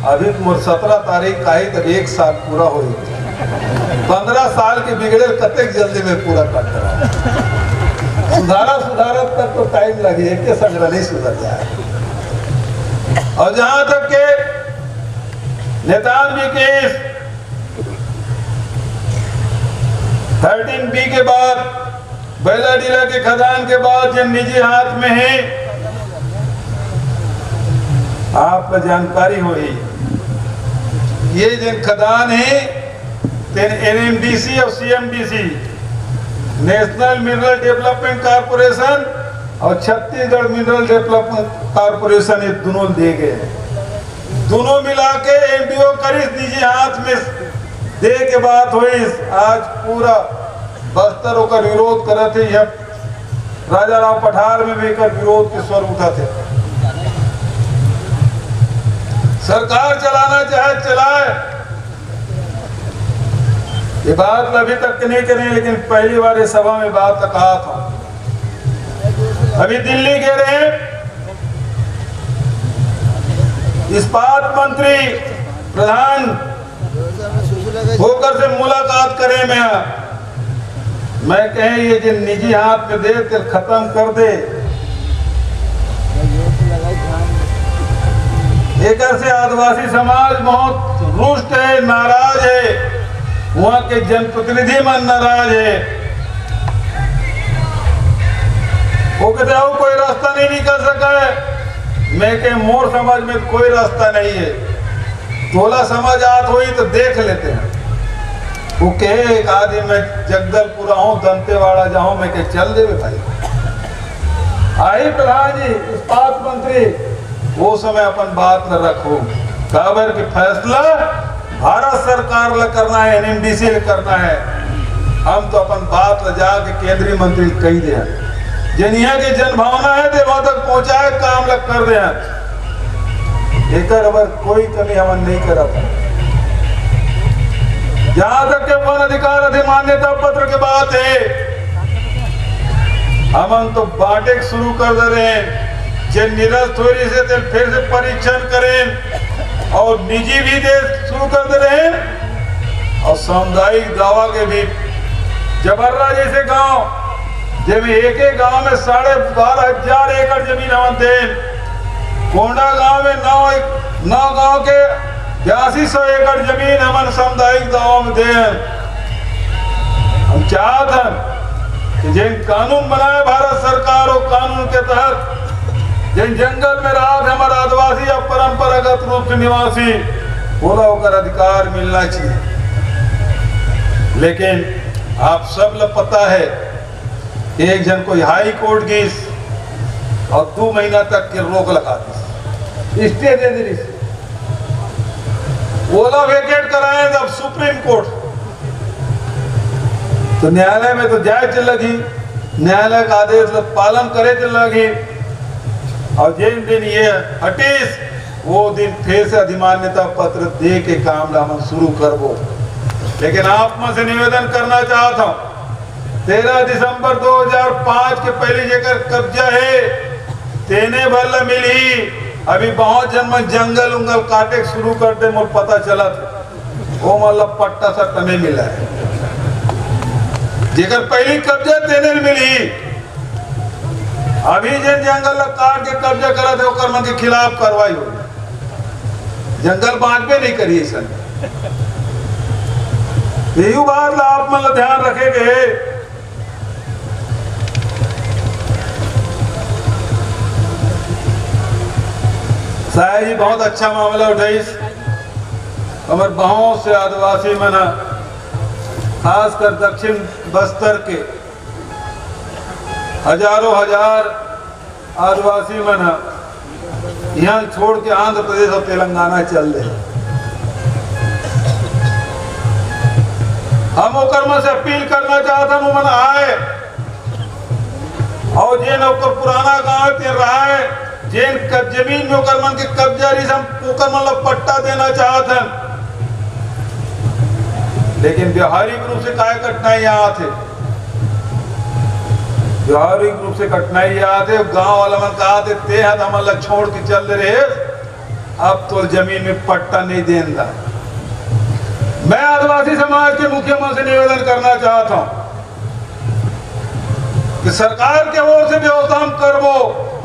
अभी 17 तारीख का ही तब 1 साल पूरा हो, 15 साल के बिगड़े कतेक जल्दी में पूरा कर रहा। सुधारा तक तो टाइम लगे, एक संग्रह नहीं सुधर जाए। और जहां तक के नेताजी केस 13B के बाद बैला डीला के खदान के बाद जो निजी हाथ में है, आपको जानकारी हुई ये जिन खदान है तेन NMDC और CMDC national mineral development corporation और छत्तीसगढ़ मिनरल डेवलपमेंट कॉर्पोरेशन ये दोनों दे गए। दोनों मिला के MDO करीस निजी हाथ में दे के बात हुई। आज पूरा बस्तर का विरोध करे थे, यह राजा राव पठार में भी कर विरोध के स्वर उठाते। सरकार चलाना चाहे चलाए, ये बात अभी तक नहीं करें, लेकिन पहली बार इस सभा में बात कहा था। अभी दिल्ली गए रहे इस्पात मंत्री प्रधान होकर से मुलाकात करें। मैं कहे ये जो निजी हाथ में दे के खत्म कर दे, एक से आदिवासी समाज बहुत रुष्ट है, नाराज है, वहां के जनप्रतिनिधि मन नाराज है। वो कहते हो कोई रास्ता नहीं निकल सका है। मैं के मोर समाज में कोई रास्ता नहीं है, तोला समझ आत हुई तो देख लेते हैं। वो कहे एक आदमी मैं जगदलपुर आऊं, दंतेवाड़ा जाऊं, मैं के चल दे भाई। आई प्रधान जी इस्पात मंत्री वो समय अपन बात न रखो, काबर के फैसला भारत सरकार ला करना है, NMDC ला करना है। हम तो अपन बात ला जाके केंद्रीय मंत्री कही दे, जनिया के जनभावना है तो वहां तक पहुंचाए, काम ला कर दे। एक कोई कमी हमन नहीं करा था। जहां तक के वन अधिकार अधिमान्यता पत्र के बात है, हमन तो बांटे शुरू कर दे रहे हैं। जन निरस्त थोड़ी से फिर से परीक्षण करें और निजी भी दे शुरू कर दे रहे हैं। और सामुदायिक दावा के भी जबर्रा जैसे गांव, जब एक गांव में 12,500 एकड़ जमीन हम दे, कोंडा गांव में 9 गांव के 8200 एकड़ जमीन हम सामुदायिक दावा में दे। हम चाहते हैं कि जिन कानून बनाए भारत सरकार और कानून के तहत जिन जंगल में रहा थे हमारा आदिवासी या परंपरागत रूप से निवासी, पूरा होकर अधिकार मिलना चाहिए। लेकिन आप सब लोग पता है, एक जन कोई हाई कोर्ट गई और 2 महीना तक के रोक लगा दी, स्टे दे दी, ओला वेकेट कराए जब सुप्रीम कोर्ट, तो न्यायालय में तो जाए चल लगी, न्यायालय का आदेश पालन करे चल लगी। और जिन दिन ये हटीस, वो दिन फिर से अधिमान्यता पत्र दे के काम हम शुरू करबो। लेकिन आप में से निवेदन करना चाहता हूँ, 13 दिसंबर 2005 के पहले जेकर कब्जा है तेने भल मिली। अभी बहुत जन्म जंगल उंगल काटे शुरू करते, मुझे पता चला था वो मतलब पट्टा सट्टा नहीं मिला है। जेकर पहली कब्जा तेने मिली, अभी जिन जंगल काट के कब्जा करा थे ओकर मन के खिलाफ कार्रवाई हो। जंगल बांटबे नहीं करिए सन यही बात ला आप मतलब ध्यान रखेंगे। साहब जी बहुत अच्छा मामला उठाई हमारे बहुत से आदिवासी मना खासकर दक्षिण बस्तर के हजारों हजार आदिवासी मना यहाँ छोड़ के आंध्र प्रदेश और तेलंगाना चल रहे। हम ओकरमा से अपील करना चाहता हूँ मन आए और जे ओकर पुराना गांव ते रहा है जेन जमीन में ओकर मन के कब्जा रही हम ओकर मन पट्टा देना चाहते हैं। लेकिन व्यवहारिक रूप से काय कठिनाई आते व्यवहारिक रूप से कठिनाई आते गांव वाला मन कहा ते हम छोड़ के चल रहे अब तो जमीन में पट्टा नहीं देना। मैं आदिवासी समाज के मुख्यमंत्री से निवेदन करना चाहता हूं कि सरकार के ओर से व्यवस्था हम करवो।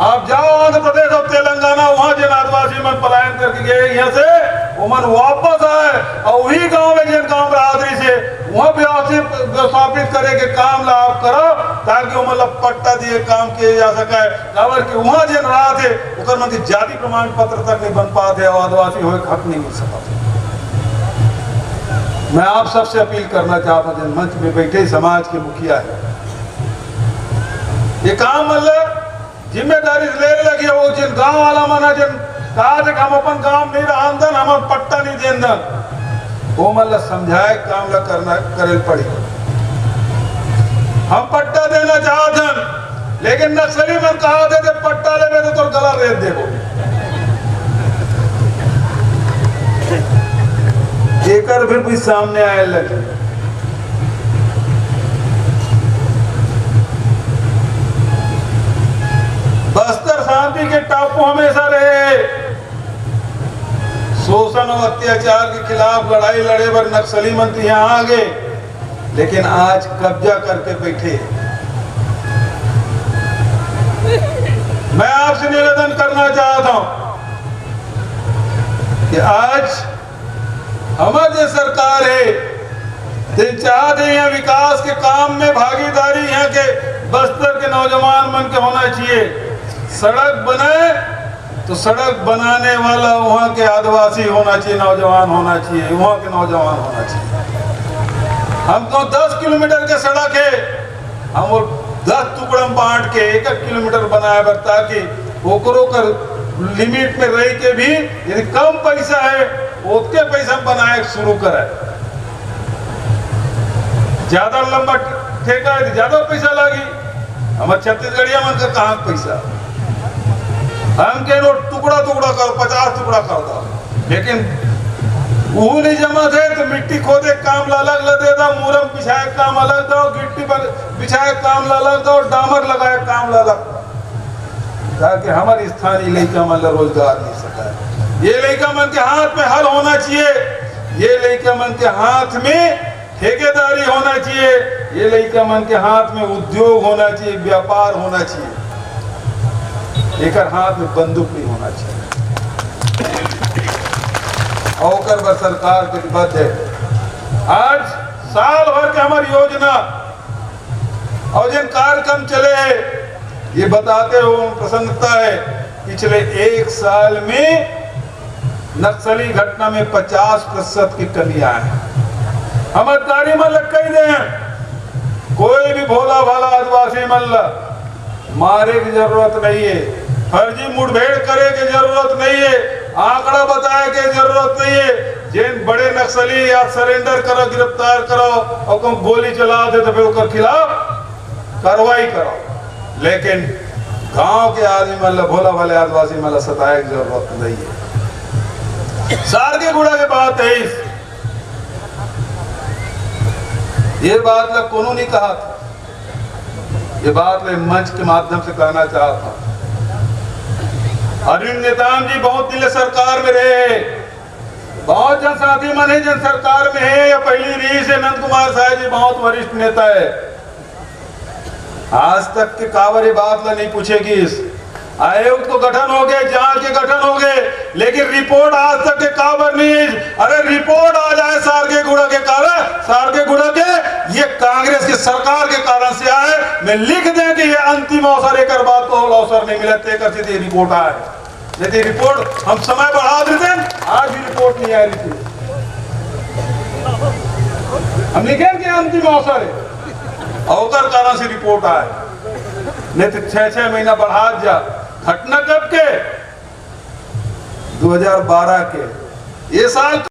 आप जाओ आंध्र प्रदेश और तेलंगाना वहां जिन आदिवासी मन पलायन करके गए यहाँ से वो मन वापस आए और वही गांव में जिन गांव बरादरी से वहां व्यवस्थापित करे के काम ला आप करो ताकि वो मतलब पट्टा दिए काम किए जा सके। खबर कि वहां जिन रहा थे उकर मन की जाति प्रमाण पत्र तक नहीं बन पाते और आदिवासी हो हक नहीं मिल सका। मैं आप सबसे अपील करना चाहता हूं जिन मंच में बैठे समाज के मुखिया है ये काम मतलब जिम्मेदारी ले लगी वो जिन गांव वाला मना जिन कहा थे हम अपन गांव नहीं रहन हम पट्टा नहीं देन वो मतलब समझाए काम ला करना करे पड़ी। हम पट्टा देना चाहते लेकिन नक्सली मन कहा थे पट्टा ले तो गला रेत देखो एकर भी सामने आए लगे। बस्तर शांति के टापू हमेशा रहे। शोषण और अत्याचार के खिलाफ लड़ाई लड़े पर नक्सली मंत्री यहाँ आ गए लेकिन आज कब्जा करके बैठे। मैं आपसे निवेदन करना चाहता हूं कि आज हमारे सरकार है चाहते हैं विकास के काम में भागीदारी यहाँ के बस्तर के नौजवान मन के होना चाहिए। सड़क बने तो सड़क बनाने वाला वहाँ के आदिवासी होना चाहिए नौजवान होना चाहिए वहाँ के नौजवान होना चाहिए। हम तो 10 किलोमीटर के सड़क है हम वो 10 टुकड़ा बांट के 1-1 किलोमीटर बनाए बर ताकि ओकरों कर लिमिट में रह के भी यदि कम पैसा है उतने पैसा बनाए शुरू करे। ज्यादा लंबा ठेका है ज्यादा पैसा लगी हमारे छत्तीसगढ़िया मन का कहाँ पैसा हम के नोट टुकड़ा टुकड़ा कर 50 टुकड़ा कर दो लेकिन वो नहीं जमा थे तो मिट्टी खोदे काम अलग लगे दो मुरम बिछाए काम अलग दो गिट्टी बिछाए काम अलग दो डामर लगाए काम अलग ताकि हमारे स्थानीय लड़का मन रोजगार मिल सका। ये लड़का मन के हाथ में हल होना चाहिए ये लड़का मन के हाथ में ठेकेदारी होना चाहिए ये लड़का मन के हाथ में उद्योग होना चाहिए व्यापार होना चाहिए एक हाथ में बंदूक नहीं होना चाहिए। और सरकार प्रतिबद्ध है। आज साल भर के हमारी योजना और जिन कार्यक्रम चले हैं ये बताते हो प्रसन्नता है पिछले 1 साल में नक्सली घटना में 50% की कमी आई है। हमारे तारी मन लग कही दे कोई भी भोला भाला आदिवासी मन मारे की जरूरत नहीं है फर्जी मुठभेड़ करे की जरूरत नहीं है आंकड़ा बताए की जरूरत नहीं है। जिन बड़े नक्सली या सरेंडर करो गिरफ्तार करो और गोली चला दे तो फिर उसके खिलाफ कार्रवाई करो लेकिन गांव के आदमी मतलब भोला वाले आदिवासी मतलब सताए की जरूरत नहीं है। सारगे गुड़ा की बात है ये बात लग कोनो नहीं कहा था ये बात मैं मंच के माध्यम से कहना चाहता हूं। अरविंद नेताम जी बहुत दिन सरकार में रहे बहुत जनसाथी मन है जन सरकार में है या पहली री से नंद कुमार साहब जी बहुत वरिष्ठ नेता है आज तक के कावर ये बात ला नहीं पूछेगी। आयोग को गठन हो गए जांच के गठन हो गए लेकिन रिपोर्ट आज तक के का में लिख दें कि ये अंतिम अवसर एक बात तो अवसर नहीं मिला ते कर सीधी रिपोर्ट आए यदि रिपोर्ट हम समय बढ़ा देते आज भी रिपोर्ट नहीं आ रही थी हम लिखे कि अंतिम अवसर है अवतर कारण से रिपोर्ट आए नहीं तो 6 महीना बढ़ा जा घटना कब के 2012 के ये साल